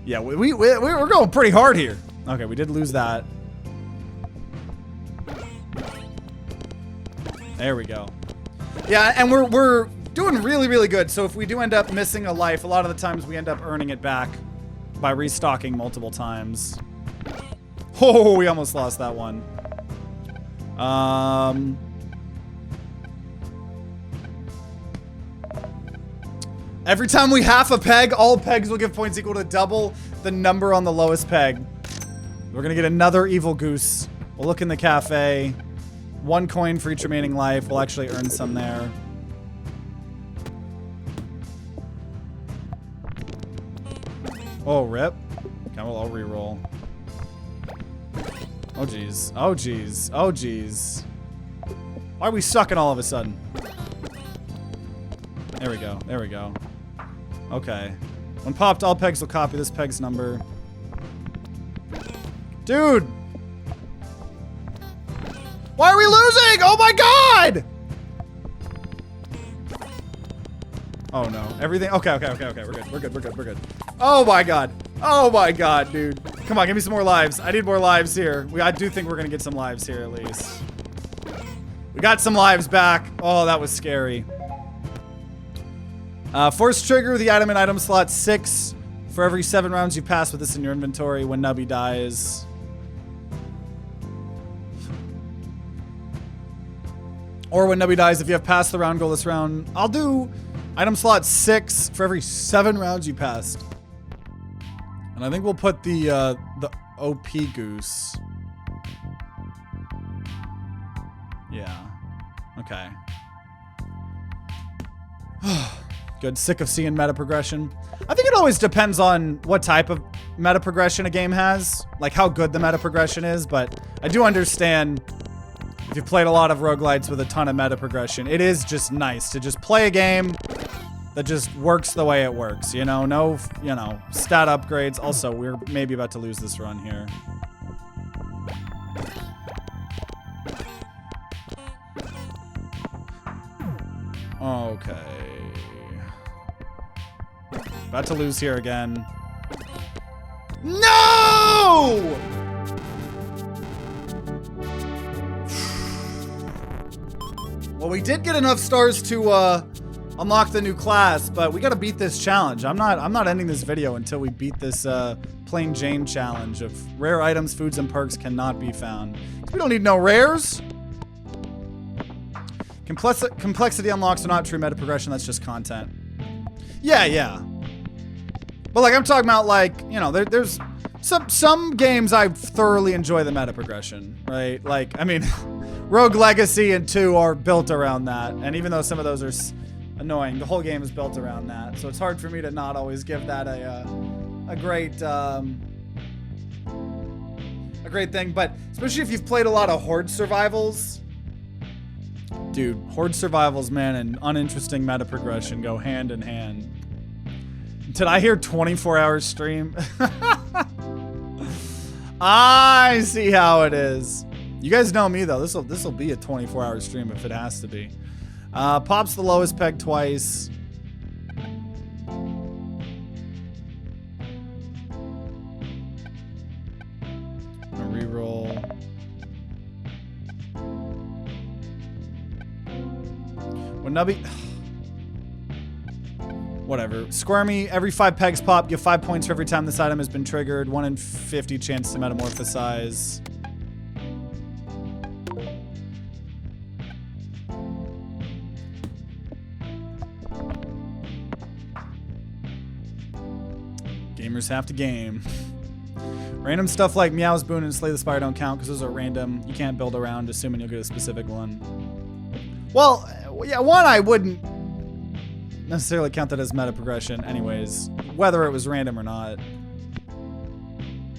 Yeah, we're going pretty hard here. Okay, we did lose that. There we go. Yeah, and we're doing really, really good. So if we do end up missing a life, a lot of the times we end up earning it back by restocking multiple times. Oh, we almost lost that one. Every time we half a peg, all pegs will give points equal to double the number on the lowest peg. We're gonna get another evil goose. We'll look in the cafe. 1 coin for each remaining life. We'll actually earn some there. Oh, rip. Okay, well, I'll reroll. Oh, jeez. Oh, jeez. Oh, jeez. Why are we sucking all of a sudden? There we go. There we go. Okay. When popped, all pegs will copy this peg's number. Dude! Why are we losing? Oh my god! Oh no. Everything. Okay. We're good. Oh my god. Oh my god, dude. Come on, give me some more lives. I need more lives here. I do think we're gonna get some lives here at least. We got some lives back. Oh, that was scary. Force trigger the item in item slot 6 for every 7 rounds you pass with this in your inventory when Nubby dies. Or when Nubby dies if you have passed the round goal this round. I'll do item slot 6 for every 7 rounds you passed. And I think we'll put the OP goose. Yeah. Okay. Good. Sick of seeing meta progression. I think it always depends on what type of meta progression a game has. Like how good the meta progression is. But I do understand if you've played a lot of roguelites with a ton of meta progression, it is just nice to just play a game that just works the way it works. You know, no, stat upgrades. Also, we're maybe about to lose this run here. Okay. About to lose here again. No! Well, we did get enough stars to unlock the new class, but we gotta beat this challenge. I'm not ending this video until we beat this plain Jane challenge of rare items, foods, and perks cannot be found. We don't need no rares. Complexity unlocks are not true meta progression. That's just content. Yeah. But like I'm talking about, like, you know, there's some games I thoroughly enjoy the meta progression, right? Like, I mean, Rogue Legacy and 2 are built around that, and even though some of those are annoying, the whole game is built around that. So it's hard for me to not always give that a great thing. But especially if you've played a lot of Horde survivals, dude, Horde survivals, man, and uninteresting meta progression go hand in hand. Did I hear 24-hour stream? I see how it is. You guys know me though. This'll be a 24-hour stream if it has to be. Pops the lowest peg twice. A reroll. When Nubby... Whatever. Squirmy, every 5 pegs pop, give 5 points for every time this item has been triggered. 1 in 50 chance to metamorphosize. Gamers have to game. Random stuff like Meow's Boon and Slay the Spire don't count because those are random. You can't build around assuming you'll get a specific one. Well, yeah, one I wouldn't necessarily count that as meta progression anyways, whether it was random or not.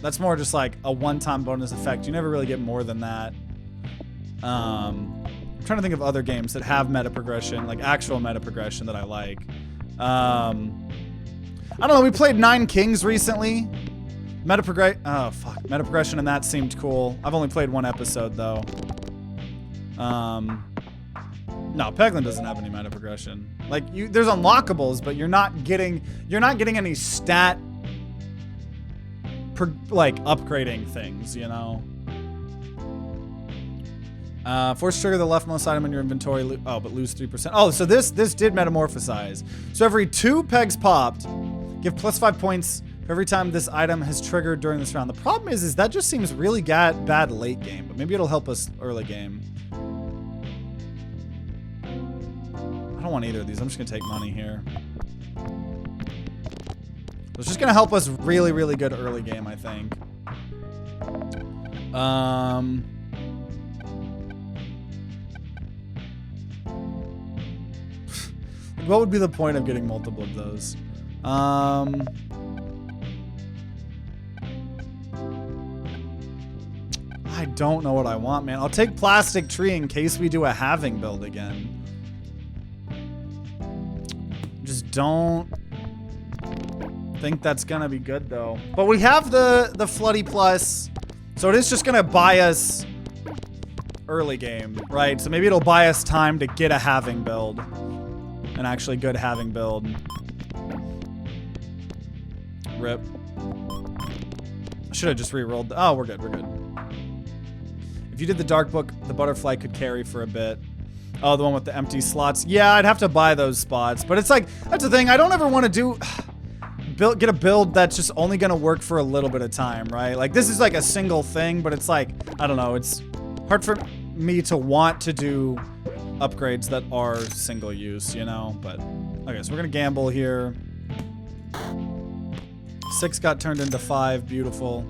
That's more just like a one-time bonus effect. You never really get more than that. I'm trying to think of other games that have meta progression, like actual meta progression that I like. I don't know, we played Nine Kings recently. Meta progression and that seemed cool. I've only played 1 episode though. No, Peglin doesn't have any meta progression. Like, there's unlockables, but you're not getting any stat upgrading things, you know. Force trigger the leftmost item in your inventory. But lose 3%. Oh, so this did metamorphosize. So every 2 pegs popped, give +5 points for every time this item has triggered during this round. The problem is that just seems really bad late game, but maybe it'll help us early game. I don't want either of these. I'm just gonna take money here. It's just gonna help us really, really good early game, I think. What would be the point of getting multiple of those? I don't know what I want, man. I'll take plastic tree in case we do a halving build again. Just don't think that's gonna be good though. But we have the Floody Plus, so it is just gonna buy us early game, right? So maybe it'll buy us time to get a halving build, an actually good halving build. Rip. I should have just re-rolled. Oh, we're good. We're good. If you did the dark book, the butterfly could carry for a bit. Oh, the one with the empty slots. Yeah, I'd have to buy those spots. But it's like, that's the thing. I don't ever want to get a build that's just only going to work for a little bit of time, right? Like, this is like a single thing, but it's like, I don't know. It's hard for me to want to do upgrades that are single use, you know? But, okay, so we're going to gamble here. 6 got turned into 5. Beautiful.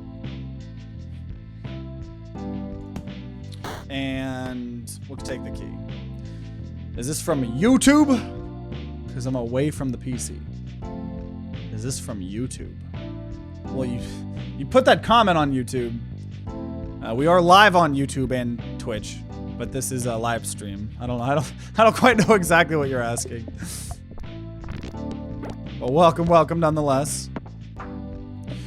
And we'll take the key. Is this from YouTube? Because I'm away from the PC. Is this from YouTube? Well, you put that comment on YouTube. We are live on YouTube and Twitch, but this is a live stream. I don't quite know exactly what you're asking. But welcome nonetheless.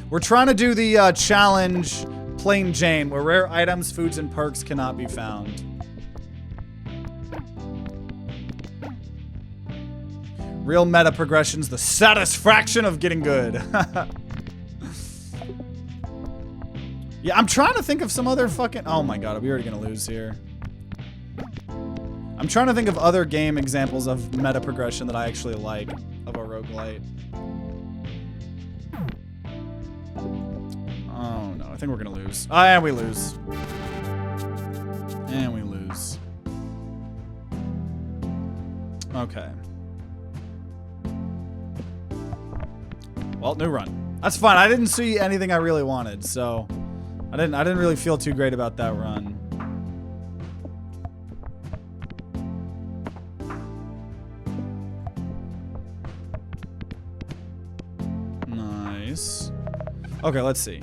We're trying to do the challenge Plain Jane, where rare items, foods, and perks cannot be found. Real meta progression's the satisfaction of getting good. Yeah, I'm trying to think of some other fucking... Oh my god, are we already gonna lose here? I'm trying to think of other game examples of meta progression that I actually like of a roguelite. Oh no, I think we're gonna lose. And we lose. And we lose. Okay. Well, new run. That's fine. I didn't see anything I really wanted, so I didn't really feel too great about that run. Nice. Okay, let's see.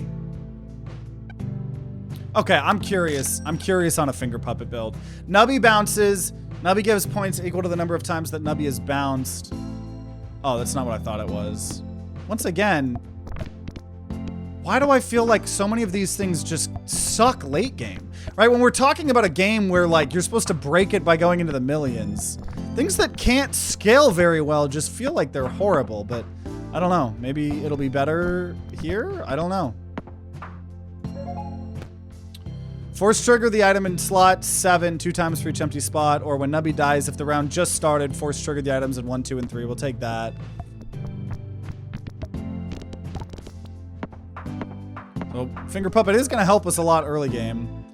Okay, I'm curious. I'm curious on a finger puppet build. Nubby bounces. Nubby gives points equal to the number of times that Nubby is bounced. Oh, that's not what I thought it was. Once again, why do I feel like so many of these things just suck late game? Right? When we're talking about a game where like you're supposed to break it by going into the millions, things that can't scale very well just feel like they're horrible, but I don't know. Maybe it'll be better here? I don't know. Force trigger the item in slot 7 2 times for each empty spot, or when Nubby dies, if the round just started, force trigger the items in 1, 2, and 3. We'll take that. So finger puppet is going to help us a lot early game.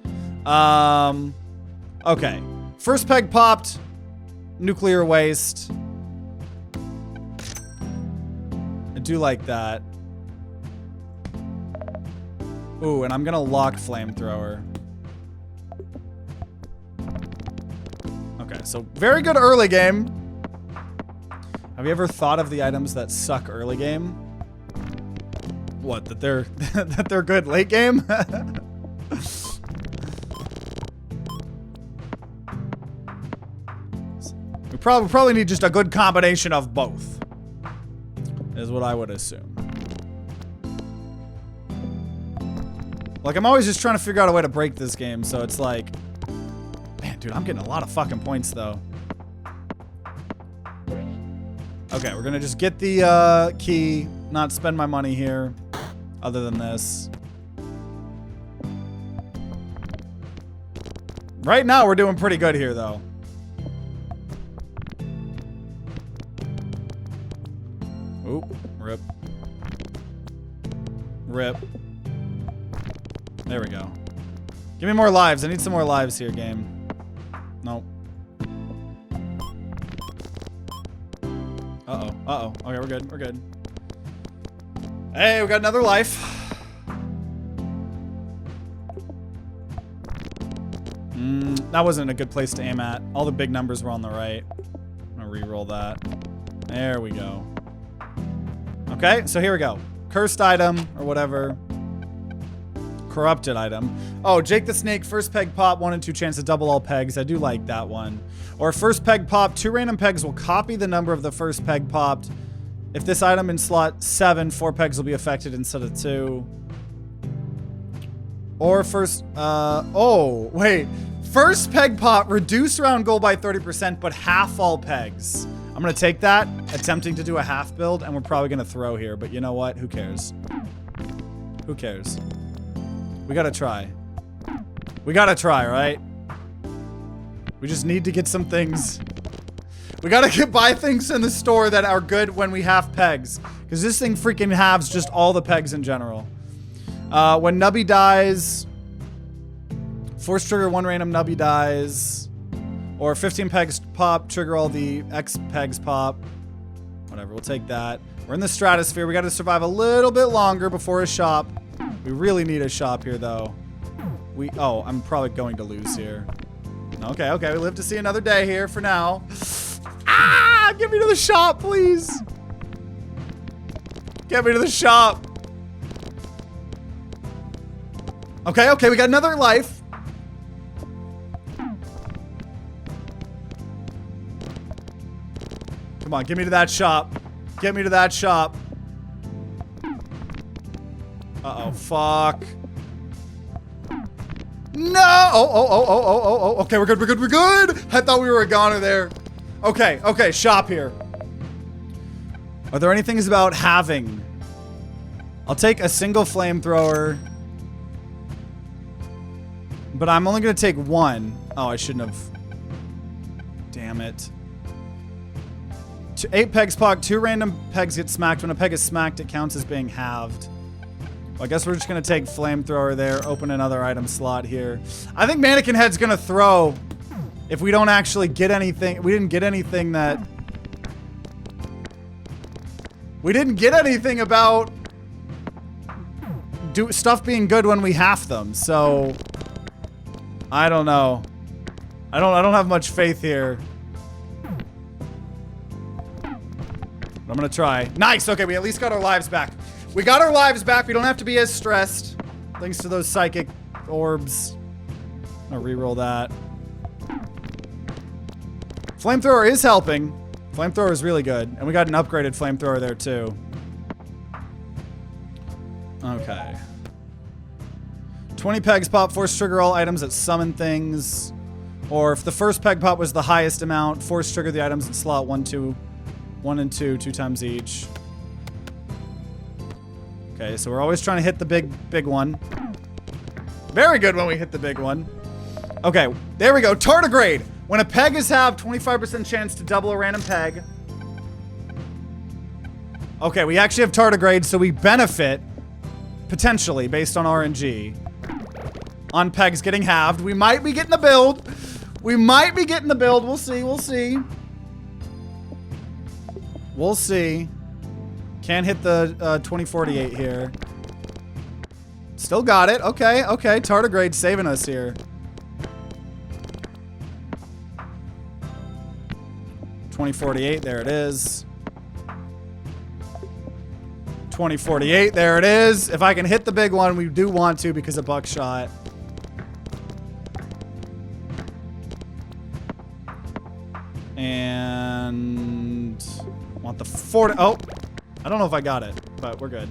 Okay. First peg popped. Nuclear waste. I do like that. Ooh, and I'm going to lock flamethrower. Okay, so very good early game. Have you ever thought of the items that suck early game? What, that they're that they're good late game? We probably need just a good combination of both, is what I would assume. Like, I'm always just trying to figure out a way to break this game, so it's like, man, dude, I'm getting a lot of fucking points though. Okay, we're gonna just get the key, not spend my money here, other than this. Right now, we're doing pretty good here, though. Oop, rip. Rip. There we go. Give me more lives. I need some more lives here, game. Nope. Uh-oh. Uh-oh. Okay, we're good. We're good. Hey, we got another life. That wasn't a good place to aim at. All the big numbers were on the right. I'm gonna re-roll that. There we go. Okay, so here we go. Cursed item, or whatever. Corrupted item. Oh, Jake the Snake, first peg pop, 1 in 2 chance to double all pegs. I do like that one. Or first peg pop, 2 random pegs will copy the number of the first peg popped. If this item in slot 7, 4 pegs will be affected instead of 2. Or first, oh, wait. First peg pop, reduce round goal by 30%, but half all pegs. I'm gonna take that, attempting to do a half build, and we're probably gonna throw here, but you know what? Who cares? Who cares? We gotta try. We gotta try, right? We just need to get some things. We gotta buy things in the store that are good when we have pegs. Because this thing freaking halves just all the pegs in general. When Nubby dies, force trigger 1 random Nubby dies. Or 15 pegs pop, trigger all the X pegs pop. Whatever, we'll take that. We're in the stratosphere. We gotta survive a little bit longer before a shop. We really need a shop here, though. Oh, I'm probably going to lose here. Okay, okay, we live to see another day here for now. Ah! Get me to the shop, please! Get me to the shop! Okay, okay, we got another life. Come on, get me to that shop. Get me to that shop. Uh-oh, fuck. No! Oh. Okay, we're good, we're good, we're good! I thought we were a goner there. Okay, okay, shop here. Are there any things about halving? I'll take a single flamethrower. But I'm only gonna take 1. Oh, I shouldn't have. Damn it. 8 pegs pop, 2 random pegs get smacked. When a peg is smacked, it counts as being halved. I guess we're just going to take flamethrower there, open another item slot here. I think mannequin head's going to throw if we don't actually get anything. We didn't get anything that... We didn't get anything about stuff being good when we half them, so... I don't know. I don't have much faith here. I'm gonna try. Nice! Okay, we at least got our lives back. We got our lives back. We don't have to be as stressed. Thanks to those psychic orbs. I'm gonna re-roll that. Flamethrower is helping. Flamethrower is really good. And we got an upgraded flamethrower there too. Okay. 20 pegs pop, force trigger all items that summon things. Or if the first peg pop was the highest amount, force trigger the items in slot 1 and 2 times each. Okay, so we're always trying to hit the big one. Very good when we hit the big one. Okay, there we go. Tardigrade. When a peg is halved, 25% chance to double a random peg. Okay, we actually have tardigrade, so we benefit, potentially, based on RNG, on pegs getting halved. We might be getting the build. We might be getting the build. We'll see. We'll see. We'll see. Can't hit the 2048 here. Still got it. Okay, okay. Tardigrade saving us here. 2048, there it is. 2048, there it is. If I can hit the big one, we do want to because of buckshot. And want the 40. Oh, I don't know if I got it, but we're good.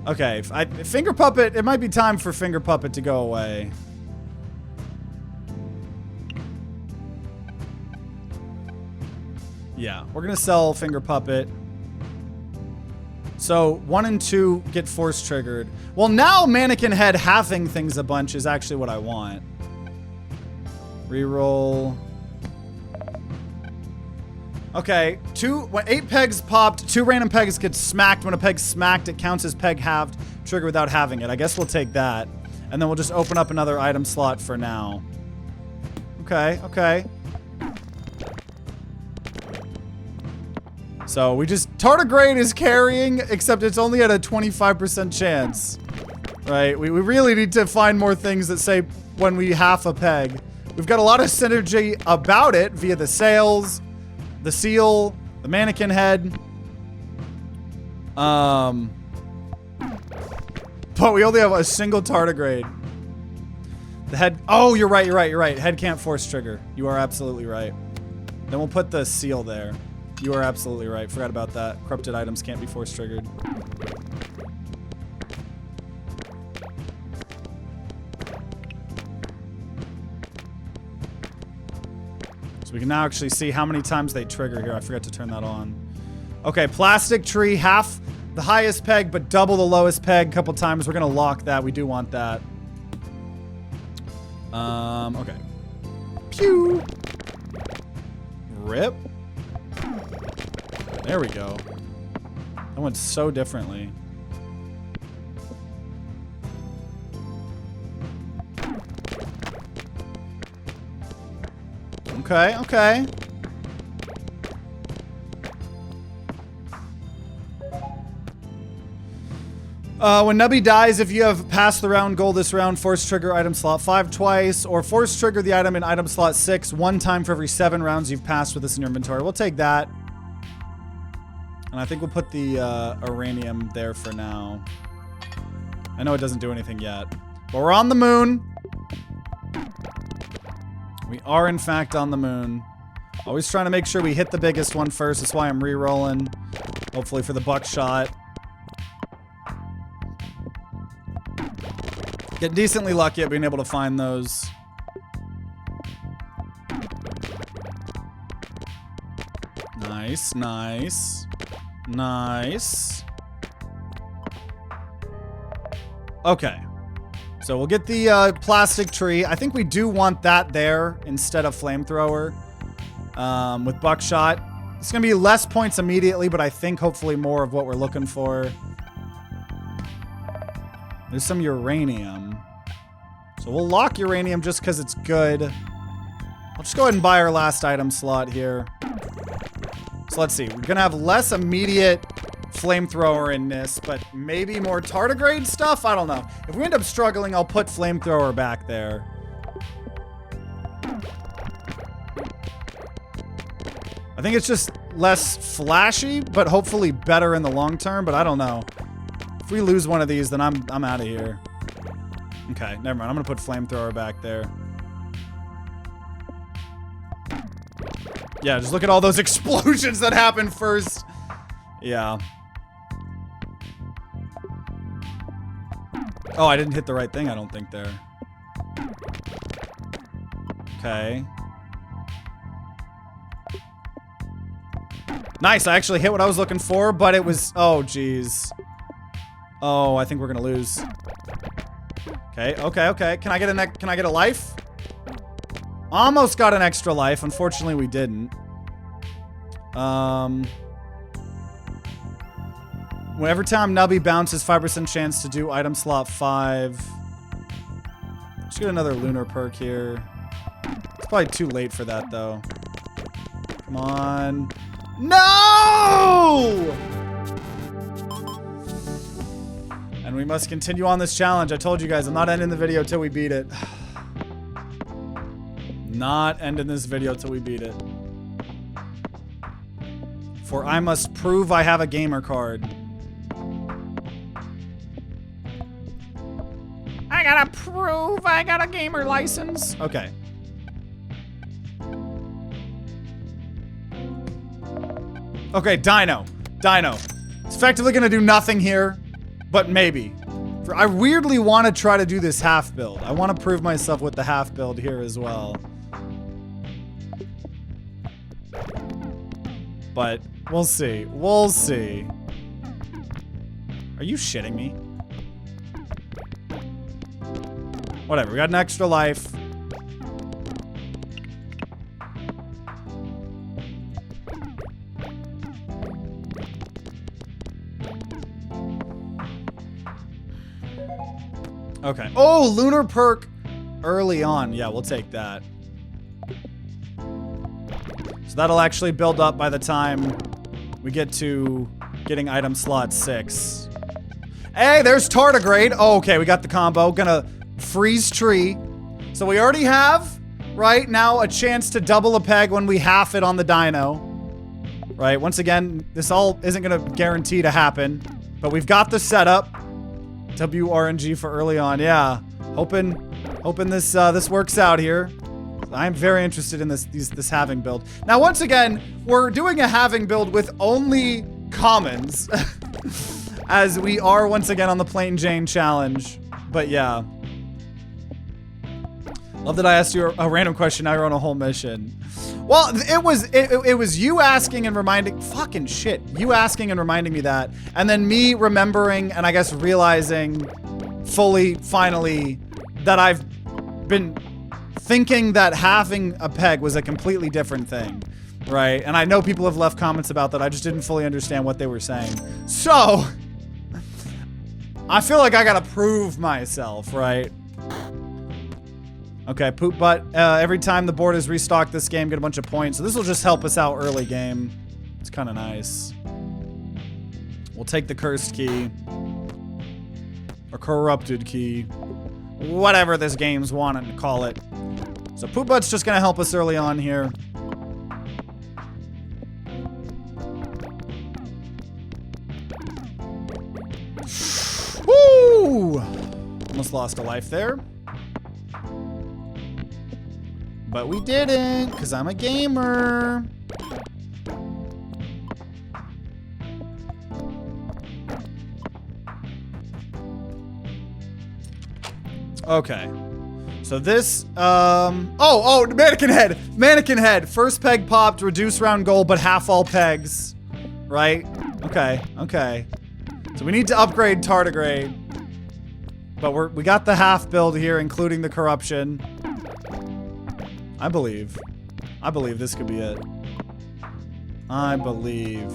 Okay, Finger Puppet, it might be time for Finger Puppet to go away. Yeah, we're gonna sell Finger Puppet. So 1 and 2 get force triggered. Well, now Mannequin Head halving things a bunch is actually what I want. Reroll. Okay, when 8 pegs popped, 2 random pegs get smacked. When a peg's smacked, it counts as peg halved, trigger without having it. I guess we'll take that. And then we'll just open up another item slot for now. Okay, okay. So we just, Tardigrade is carrying, except it's only at a 25% chance. Right, we really need to find more things that say when we half a peg. We've got a lot of synergy about it via the sails, the seal, the mannequin head. But we only have a single tardigrade. The head, oh, you're right, you're right, you're right. Head can't force trigger. You are absolutely right. Then we'll put the seal there. You are absolutely right. Forgot about that. Corrupted items can't be force triggered. So we can now actually see how many times they trigger here. I forgot to turn that on. Okay, plastic tree, half the highest peg, but double the lowest peg a couple times. We're gonna lock that. We do want that. Okay. Pew! Rip. There we go. That went so differently. Okay, okay. When Nubby dies, if you have passed the round goal this round, force trigger item slot 5 twice, or force trigger the item in item slot 6 1 time for every 7 rounds you've passed with this in your inventory. We'll take that. And I think we'll put the uranium there for now. I know it doesn't do anything yet. But we're on the moon. We are, in fact, on the moon. Always trying to make sure we hit the biggest one first. That's why I'm re-rolling. Hopefully for the buckshot. Get decently lucky at being able to find those. Nice, nice. Nice. Okay. So we'll get the plastic tree. I think we do want that there instead of flamethrower. With buckshot. It's going to be less points immediately, but I think hopefully more of what we're looking for. There's some uranium. So we'll lock uranium just because it's good. I'll just go ahead and buy our last item slot here. So let's see. We're going to have less immediate flamethrower in this, but maybe more tardigrade stuff? I don't know. If we end up struggling, I'll put flamethrower back there. I think it's just less flashy, but hopefully better in the long term, but I don't know. If we lose one of these, then I'm out of here. Okay, never mind. I'm gonna put flamethrower back there. Yeah, just look at all those explosions that happened first. Yeah. Oh, I didn't hit the right thing, I don't think, there. Okay. Nice, I actually hit what I was looking for, but it was... Oh, jeez. Oh, I think we're gonna lose. Okay, okay, okay. Can I get a life? Almost got an extra life. Unfortunately, we didn't. Every time Nubby bounces, 5% chance to do item slot 5. Let's get another lunar perk here. It's probably too late for that, though. Come on. No! And we must continue on this challenge. I told you guys, I'm not ending the video till we beat it. Not ending this video till we beat it. For I must prove I have a gamer card. I gotta prove I got a gamer license. Okay. Okay, Dino. Dino. It's effectively gonna do nothing here, but maybe. I weirdly want to try to do this half build. I want to prove myself with the half build here as well. But we'll see. We'll see. Are you shitting me? Whatever, we got an extra life. Okay. Oh, lunar perk early on. Yeah, we'll take that. So that'll actually build up by the time we get to getting item slot 6. Hey, there's tardigrade. Oh, okay, we got the combo. Gonna freeze tree. So we already have, right now, a chance to double a peg when we half it on the dino. Right, once again, this all isn't gonna guarantee to happen, but we've got the setup. WRNG for early on, yeah. Hoping this works out here. I'm very interested in this halving build. Now, once again, we're doing a halving build with only commons, as we are once again on the Plain Jane challenge. But yeah, love that I asked you a random question. Now you're on a whole mission. Well, it was you asking and reminding, fucking shit. You asking and reminding me that, and then me remembering and I guess realizing fully, finally, that I've been thinking that halving a peg was a completely different thing, right? And I know people have left comments about that. I just didn't fully understand what they were saying. So, I feel like I gotta prove myself, right? Okay, poop butt. Every time the board is restocked this game, get a bunch of points. So this will just help us out early game. It's kind of nice. We'll take the cursed key. Or corrupted key. Whatever this game's wanting to call it. So poop butt's just gonna help us early on here. Woo! Almost lost a life there. But we didn't, because I'm a gamer. Okay. So this, oh, mannequin head. Mannequin head. First peg popped, reduce round goal, but half all pegs. Right? Okay, okay. So we need to upgrade tardigrade. But we got the half build here, including the corruption. I believe this could be it. I believe.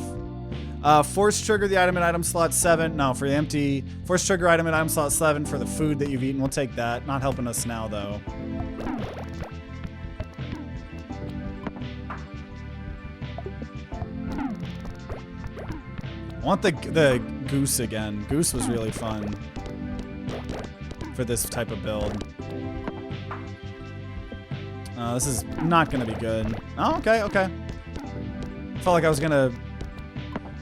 Force trigger the item in item slot 7. No, for the empty. Force trigger item in item slot 7 for the food that you've eaten. We'll take that. Not helping us now, though. I want the goose again. Goose was really fun for this type of build. This is not going to be good. Oh, okay, okay. Felt like I was going to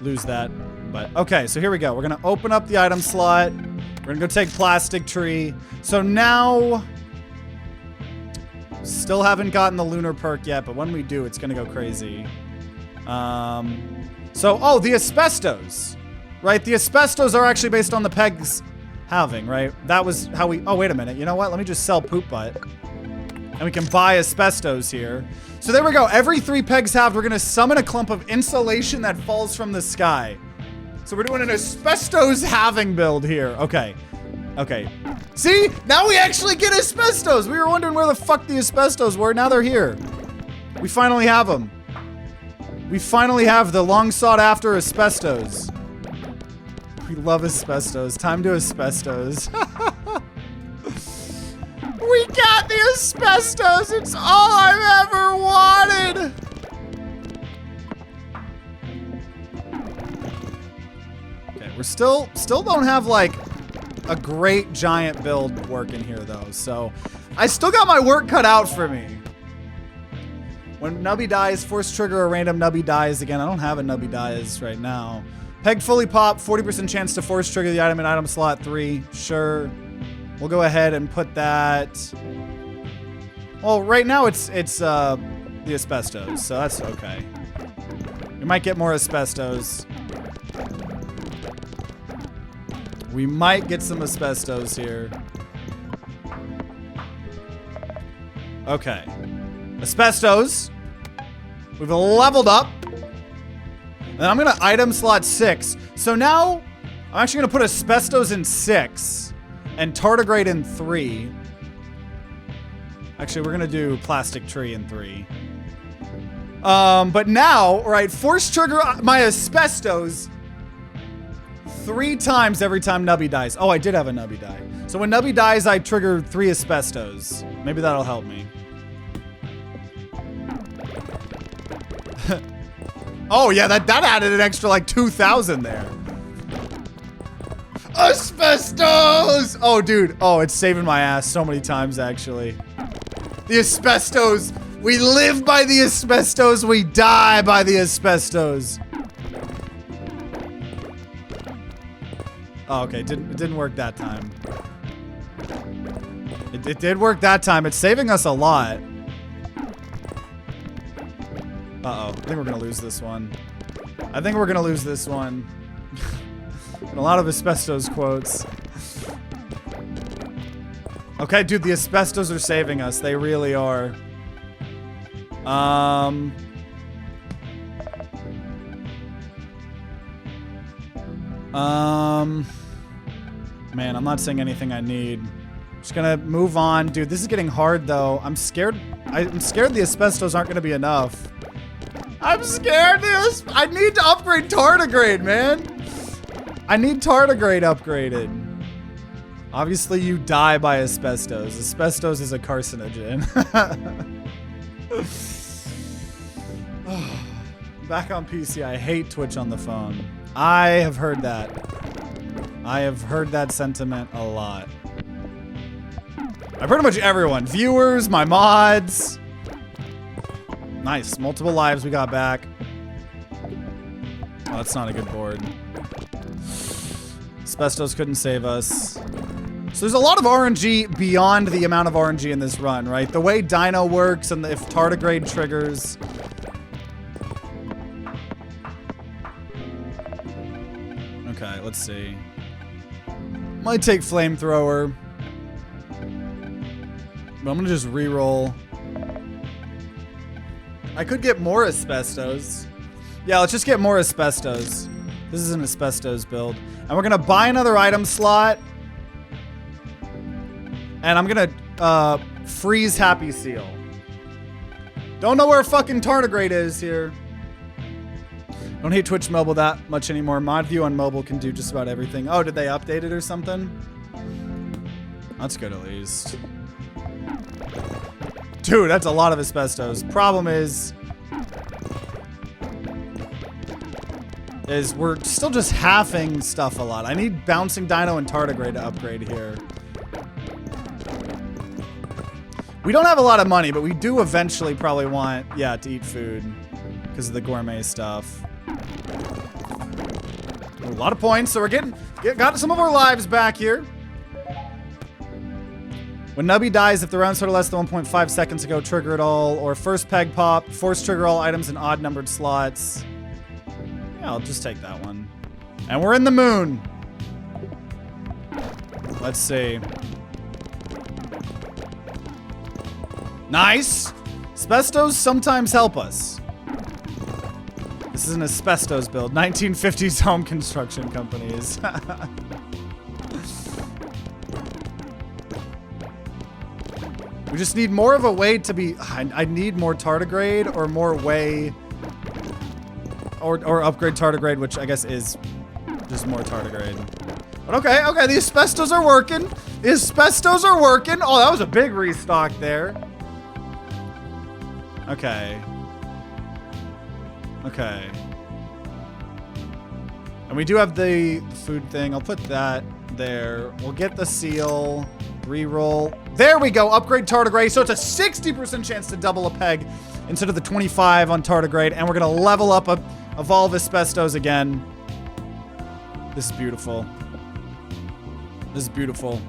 lose that, but okay, so here we go. We're going to open up the item slot. We're going to go take plastic tree. So now, still haven't gotten the lunar perk yet, but when we do, it's going to go crazy. Oh, the asbestos, right? The asbestos are actually based on the pegs halving, right? That was how we, oh, wait a minute. You know what? Let me just sell poop butt. And we can buy asbestos here. So there we go. Every 3 pegs halved, we're going to summon a clump of insulation that falls from the sky. So we're doing an asbestos halving build here. Okay. Okay. See? Now we actually get asbestos. We were wondering where the fuck the asbestos were. Now they're here. We finally have them. We finally have the long sought after asbestos. We love asbestos. Time to asbestos. We got the asbestos! It's all I've ever wanted! Okay, we're still don't have like a great giant build working here though, so I still got my work cut out for me. When Nubby dies, force trigger a random Nubby dies again. I don't have a Nubby dies right now. Peg fully pop, 40% chance to force trigger the item in item slot 3. Sure. We'll go ahead and put that. Well, right now it's the asbestos, so that's okay. We might get more asbestos. We might get some asbestos here. Okay. Asbestos. We've leveled up. And I'm gonna item slot 6. So now I'm actually gonna put asbestos in 6. And tardigrade in 3. Actually, we're gonna do plastic tree in 3. But now, right, force trigger my asbestos 3 times every time Nubby dies. Oh, I did have a Nubby die. So when Nubby dies, I trigger 3 asbestos. Maybe that'll help me. Oh yeah, that added an extra like 2,000 there. Asbestos! Oh, dude. Oh, it's saving my ass so many times, actually. The asbestos. We live by the asbestos. We die by the asbestos. Oh, okay. It didn't work that time. It did work that time. It's saving us a lot. Uh-oh. I think we're going to lose this one. I think we're going to lose this one. A lot of asbestos quotes. Okay, dude, the asbestos are saving us. They really are. Man, I'm not saying anything I need. Just gonna move on. Dude, this is getting hard, though. I'm scared. I'm scared the asbestos aren't gonna be enough. I'm scared. I need to upgrade tardigrade, man. I need tardigrade upgraded. Obviously, you die by asbestos. Asbestos is a carcinogen. Back on PC, I hate Twitch on the phone. I have heard that. I have heard that sentiment a lot. Pretty much everyone. Viewers, my mods. Nice. Multiple lives we got back. Oh, that's not a good board. Asbestos couldn't save us. So there's a lot of RNG beyond the amount of RNG in this run, right? The way Dino works and if tardigrade triggers. Okay, let's see. Might take flamethrower. But I'm gonna just re-roll. I could get more asbestos. Yeah, let's just get more asbestos. This is an asbestos build. And we're gonna buy another item slot. And I'm gonna freeze Happy Seal. Don't know where fucking tardigrade is here. Don't hate Twitch mobile that much anymore. Mod view on mobile can do just about everything. Oh, did they update it or something? That's good at least. Dude, that's a lot of asbestos. Problem is we're still just halving stuff a lot. I need bouncing dino and tardigrade to upgrade here. We don't have a lot of money, but we do eventually probably want, yeah, to eat food because of the gourmet stuff. A lot of points, so we're got some of our lives back here. When Nubby dies, if the round started less than 1.5 seconds ago, trigger it all, or first peg pop, force trigger all items in odd numbered slots. Yeah, I'll just take that one. And we're in the moon. Let's see. Nice. Asbestos sometimes help us. This is an asbestos build. 1950s home construction companies. We just need more of a way to be... I need more tardigrade or more way... Or upgrade tardigrade, which I guess is just more tardigrade. But okay, okay, the asbestos are working. The asbestos are working. Oh, that was a big restock there. Okay. Okay. And we do have the food thing. I'll put that there. We'll get the seal. Reroll. There we go. Upgrade tardigrade. So it's a 60% chance to double a peg instead of the 25 on tardigrade. And we're going to level up evolve asbestos again. This is beautiful. This is beautiful.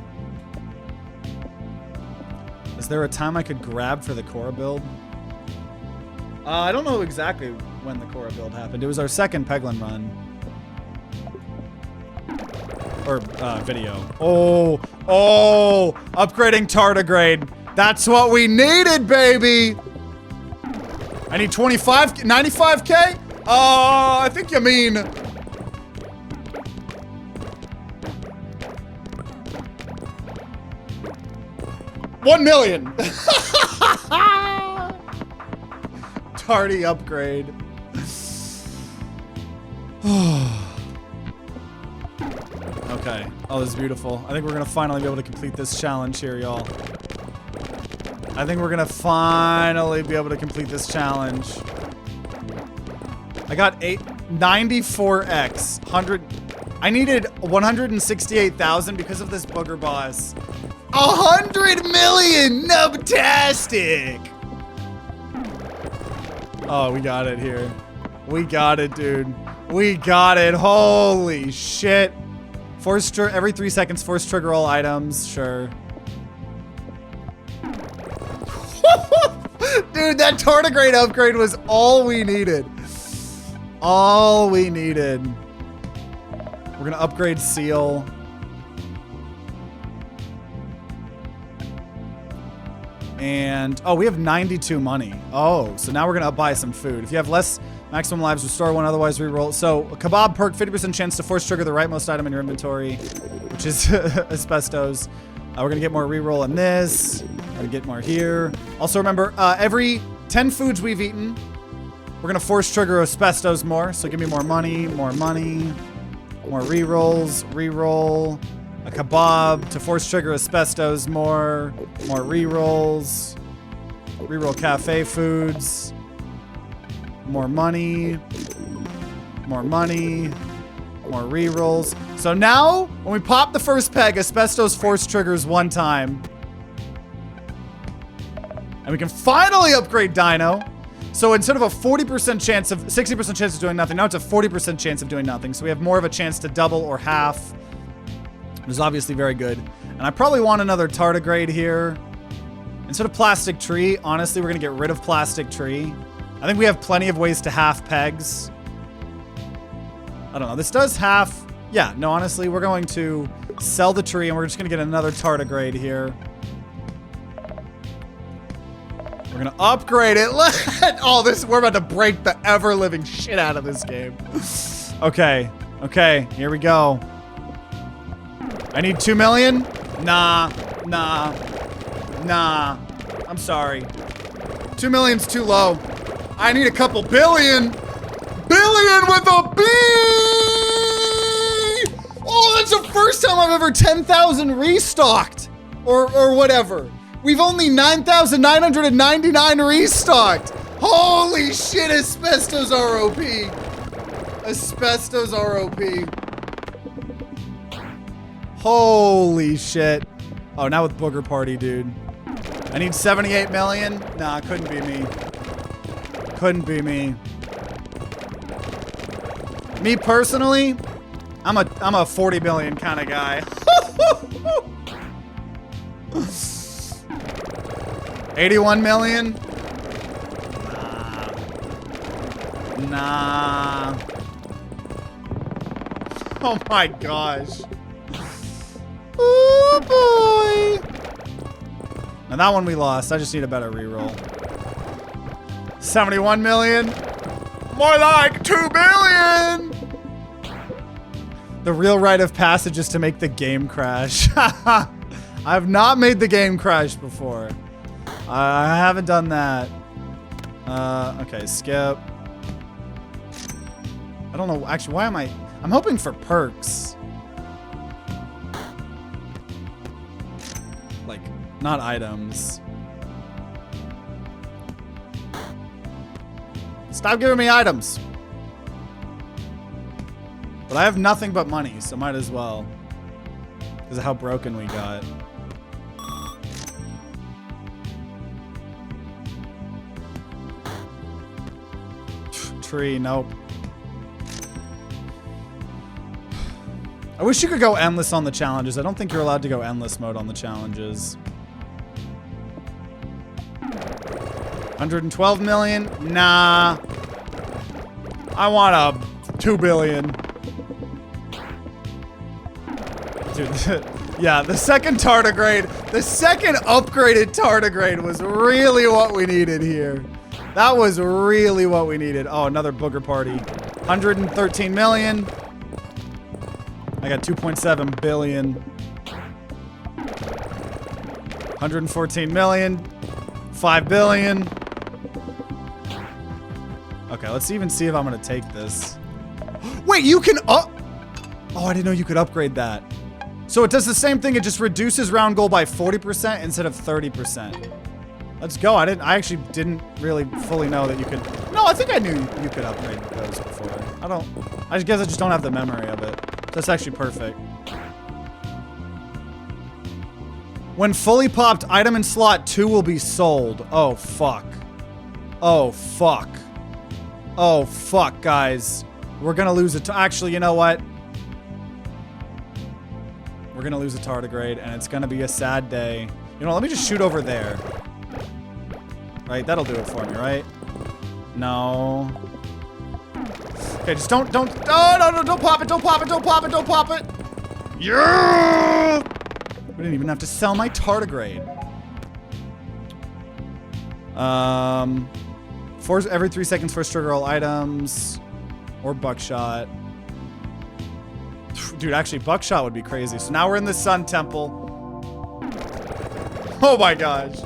Is there a time I could grab for the Cora build? I don't know exactly when the Cora build happened. It was our second Peglin run. Or video. Oh, oh, upgrading tardigrade. That's what we needed, baby. I need 25, 95K? I think you mean. 1 million. Tardy upgrade. Okay. Oh, this is beautiful. I think we're gonna finally be able to complete this challenge here, y'all. I think we're gonna finally be able to complete this challenge. I got 94x, 100. I needed 168,000 because of this booger boss. 100 million, nubtastic. Oh, we got it here. We got it, dude. We got it. Holy shit. Force trigger every 3 seconds. Force trigger all items. Sure. Dude, that tardigrade upgrade was all we needed. All we needed. We're gonna upgrade seal. And oh, we have 92 money. Oh, so now we're gonna buy some food. If you have less maximum lives, restore one, otherwise reroll. So a kebab perk, 50% chance to force trigger the rightmost item in your inventory, which is asbestos. We're gonna get more reroll in this. We're gonna get more here. Also remember, every 10 foods we've eaten, we're gonna force trigger asbestos more. So give me more money, more rerolls, reroll. A kebab to force trigger asbestos more rerolls. Reroll cafe foods. More money, more rerolls. So now, when we pop the first peg, asbestos force triggers 1 time. And we can finally upgrade Dino. So instead of a 40% chance of, 60% chance of doing nothing, now it's a 40% chance of doing nothing. So we have more of a chance to double or half. Which is obviously very good. And I probably want another tardigrade here. Instead of plastic tree, honestly, we're gonna get rid of plastic tree. I think we have plenty of ways to half pegs. I don't know, this does half. Yeah, no, honestly, we're going to sell the tree and we're just gonna get another tardigrade here. We're gonna upgrade it. Oh, we're about to break the ever-living shit out of this game. Okay, okay, here we go. I need 2 million? Nah. I'm sorry. 2 million's too low. I need a couple billion. billion with a B! Oh, that's the first time I've ever 10,000 restocked. Or whatever. We've only 9,999 restocked. Holy shit, Asbestos are OP. Asbestos are OP. Holy shit. Oh, now with Booger Party, dude. I need 78 million. Nah, couldn't be me. Couldn't be me. Me personally, I'm a 40 billion kind of guy. 81 million? Nah. Oh my gosh. Oh boy. Now that one we lost. I just need a better reroll. 71 million? More like 2 billion! The real rite of passage is to make the game crash. I've not made the game crash before. I haven't done that. Okay, skip. I don't know. Actually, why am I... I'm hoping for perks. Like, not items. Stop giving me items. But I have nothing but money, so might as well. Because of how broken we got. Tree, nope. I wish you could go endless on the challenges. I don't think you're allowed to go endless mode on the challenges. 112 million? Nah. I want a 2 billion. Dude, yeah, the second tardigrade, the second upgraded tardigrade was really what we needed here. That was really what we needed. Oh, another Booger Party. 113 million. I got 2.7 billion. 114 million. 5 billion. Okay, let's even see if I'm gonna take this. Wait, you can up... Oh, I didn't know you could upgrade that. So it does the same thing, it just reduces round goal by 40% instead of 30%. Let's go. I actually didn't really fully know that you could... No, I think I knew you could upgrade those before. I guess I just don't have the memory of it. That's actually perfect. When fully popped, item in slot 2 will be sold. Oh, fuck. Oh, fuck. Oh, fuck, guys. We're gonna lose it. Actually, you know what? We're gonna lose a tardigrade, and it's gonna be a sad day. You know, let me just shoot over there. Right? That'll do it for me, right? No. Okay, just don't, oh, no, don't pop it, don't pop it, don't pop it, don't pop it. Yeah! We didn't even have to sell my tardigrade. Every 3 seconds, first trigger all items. Or buckshot. Dude, actually, buckshot would be crazy. So now we're in the Sun Temple. Oh my gosh.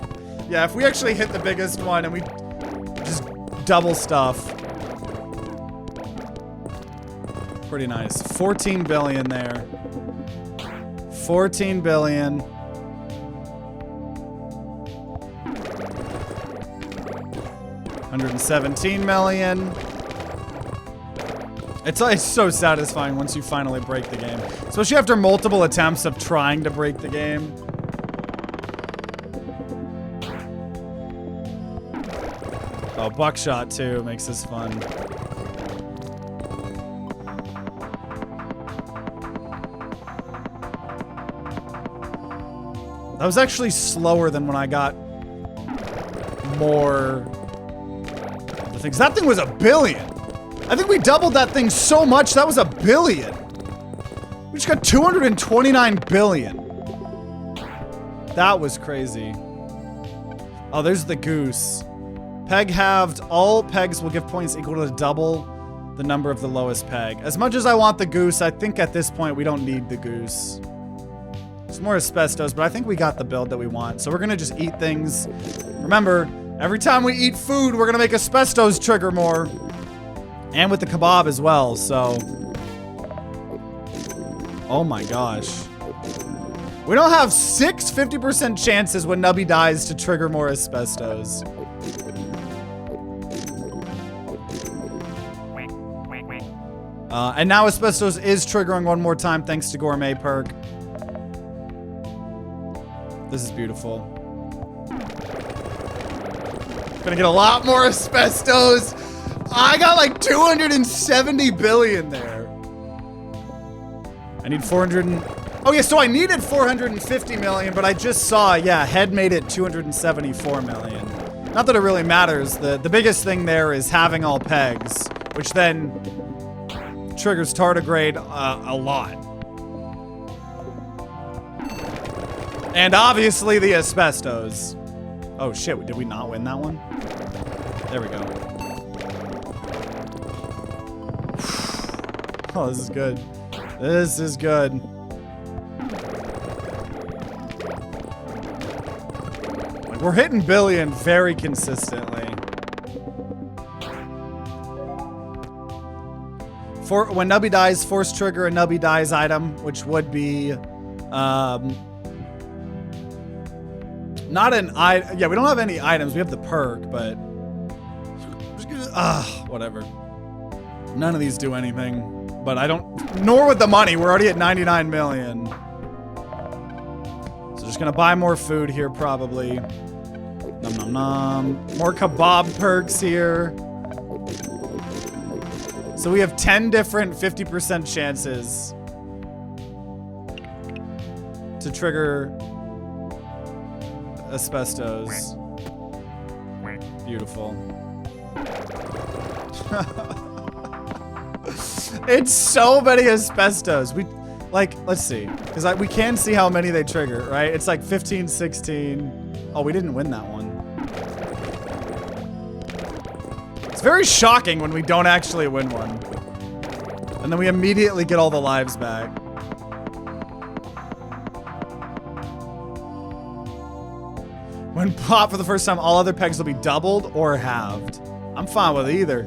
Yeah, if we actually hit the biggest one and we just double stuff. Pretty nice. 14 billion there. 14 billion. 117 million. It's so satisfying once you finally break the game. Especially after multiple attempts of trying to break the game. Oh, buckshot too makes this fun. That was actually slower than when I got more of the things. That thing was a billion. I think we doubled that thing so much, that was a billion. We just got 229 billion. That was crazy. Oh, there's the goose. Peg halved. All pegs will give points equal to double the number of the lowest peg. As much as I want the goose, I think at this point we don't need the goose. It's more asbestos, but I think we got the build that we want. So we're gonna just eat things. Remember, every time we eat food, we're gonna make asbestos trigger more. And with the kebab as well, so. Oh my gosh. We don't have 6 50% chances when Nubby dies to trigger more asbestos. And now asbestos is triggering one more time thanks to gourmet perk. This is beautiful. Gonna get a lot more asbestos. I got like 270 billion there. I need 400 and... Oh yeah, so I needed 450 million, but I just saw, yeah, head made it 274 million. Not that it really matters. The biggest thing there is having all pegs, which then triggers tardigrade a lot. And obviously the asbestos. Oh shit, did we not win that one? There we go. Oh, this is good. This is good. Like, we're hitting billion very consistently. When Nubby dies, force trigger a Nubby dies item, which would be not an item. Yeah, we don't have any items. We have the perk, but whatever. None of these do anything. But I don't, nor with the money. We're already at 99 million. So just gonna buy more food here probably. Nom nom nom. More kebab perks here. So we have 10 different 50% chances to trigger asbestos. Beautiful. It's so many asbestos. We, like, let's see. Because we can see how many they trigger, right? It's like 15, 16. Oh, we didn't win that one. It's very shocking when we don't actually win one. And then we immediately get all the lives back. When pop for the first time, all other pegs will be doubled or halved. I'm fine with either.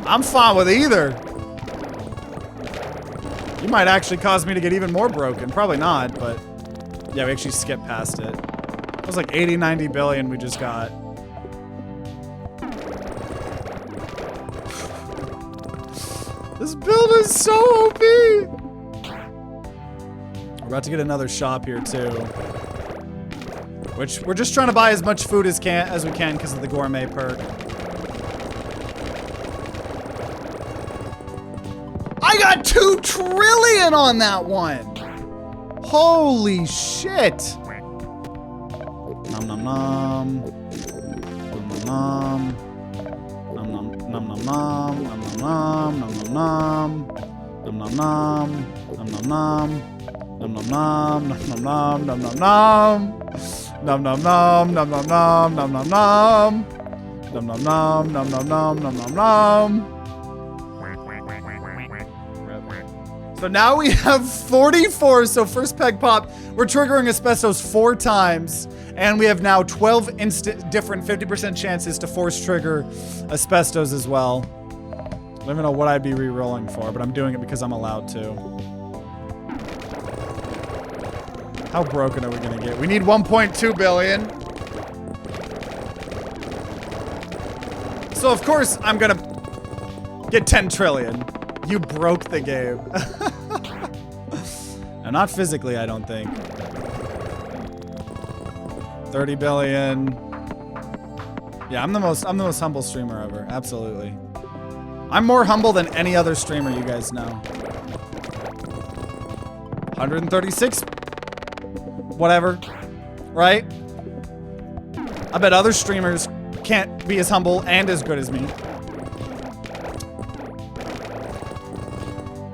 I'm fine with either. You might actually cause me to get even more broken. Probably not, but yeah, we actually skipped past it. It was like 80, 90 billion we just got. This build is so OP. We're about to get another shop here too. Which we're just trying to buy as much food as we can because of the gourmet perk. I got 2 trillion on that one. Holy shit. Nom nom nom. Nom nom nom. Nom nom nom nom nom. Nom nom nom. Nom nom nom. Nom nom nom. Nom nom nom. Nom nom nom. Nom nom nom. Nom nom nom. Nom nom nom. Nom nom nom. Nom nom nom. Nom nom nom. Nom nom nom. So now we have 44, so first peg pop, we're triggering asbestos 4 times, and we have now 12 instant different 50% chances to force trigger asbestos as well. I don't even know what I'd be re-rolling for, but I'm doing it because I'm allowed to. How broken are we gonna get? We need 1.2 billion. So of course I'm gonna get 10 trillion. You broke the game. And not physically, I don't think. 30 billion. Yeah, I'm the most humble streamer ever. Absolutely. I'm more humble than any other streamer, you guys know. 136. Whatever. Right? I bet other streamers can't be as humble and as good as me.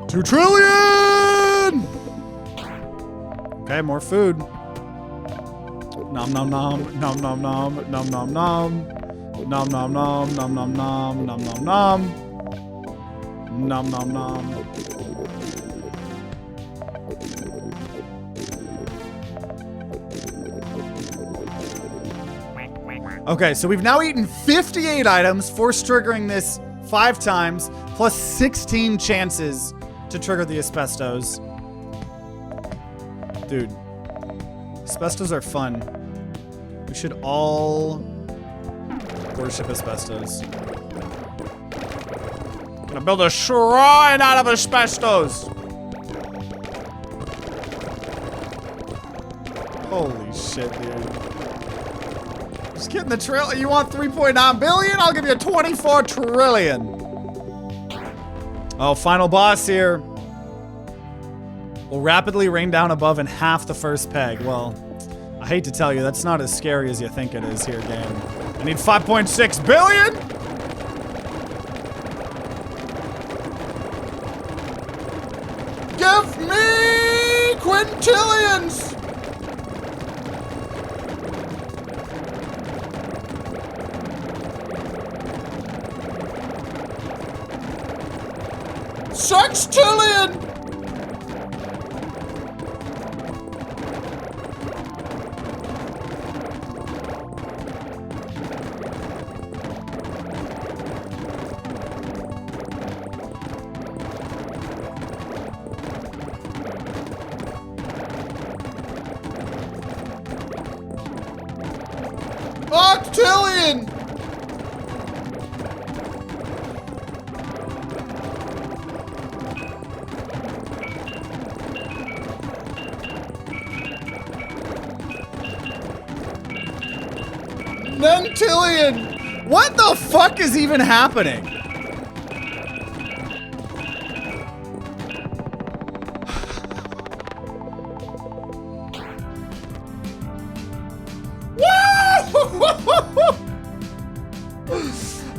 2 trillion! Okay, more food. Nom nom nom, nom nom nom, nom nom nom. Nom nom nom, nom nom nom, nom nom nom. Nom nom nom. Okay, so we've now eaten 58 items, force triggering this 5 times. plus 16 chances to trigger the asbestos. Dude, asbestos are fun. We should all worship asbestos. I'm gonna build a shrine out of asbestos. Holy shit, dude. Just kidding, the trail. You want 3.9 billion? I'll give you 24 trillion. Oh, final boss here. Will rapidly rain down above in half the first peg. Well, I hate to tell you, that's not as scary as you think it is here, game. I need 5.6 billion? Give me quintillions! Sextillion! Octillion! Nentillion! What the fuck is even happening?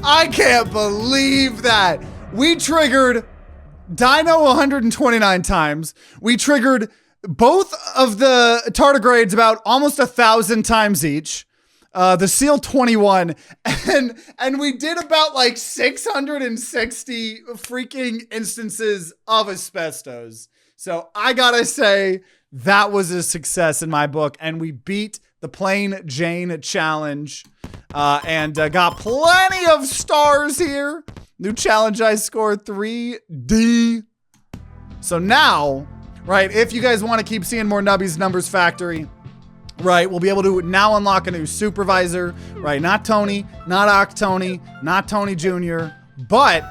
I can't believe that. We triggered Dino 129 times. We triggered both of the tardigrades about almost 1,000 times each. The seal 21, and we did about like 660 freaking instances of asbestos. So I gotta say that was a success in my book, and we beat the Plain Jane challenge, and got plenty of stars here. New challenge, I scored 3D. So now, right, if you guys want to keep seeing more Nubby's Numbers Factory, right, we'll be able to now unlock a new supervisor, right? Not Tony, not Octony, not Tony Jr., but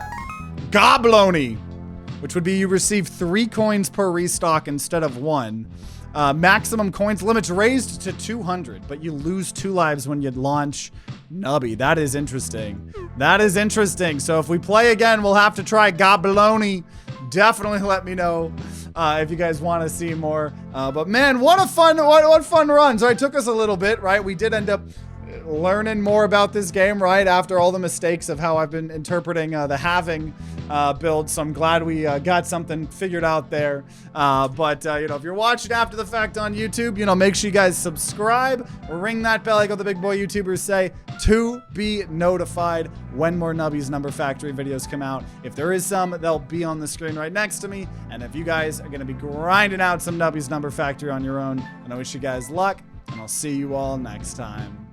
Goblony, which would be you receive 3 coins per restock instead of 1. Maximum coins limits raised to 200, but you lose 2 lives when you launch Nubby. That is interesting. That is interesting. So if we play again, we'll have to try Goblony. Definitely let me know if you guys want to see more. But man, what fun runs, right? Took us a little bit, right? We did end up learning more about this game, right? After all the mistakes of how I've been interpreting the halving build. So I'm glad we got something figured out there. But you know, if you're watching after the fact on YouTube, you know, make sure you guys subscribe, ring that bell like all the big boy YouTubers say, to be notified when more Nubby's Number Factory videos come out. If there is some, they'll be on the screen right next to me. And if you guys are going to be grinding out some Nubby's Number Factory on your own, then I wish you guys luck, and I'll see you all next time.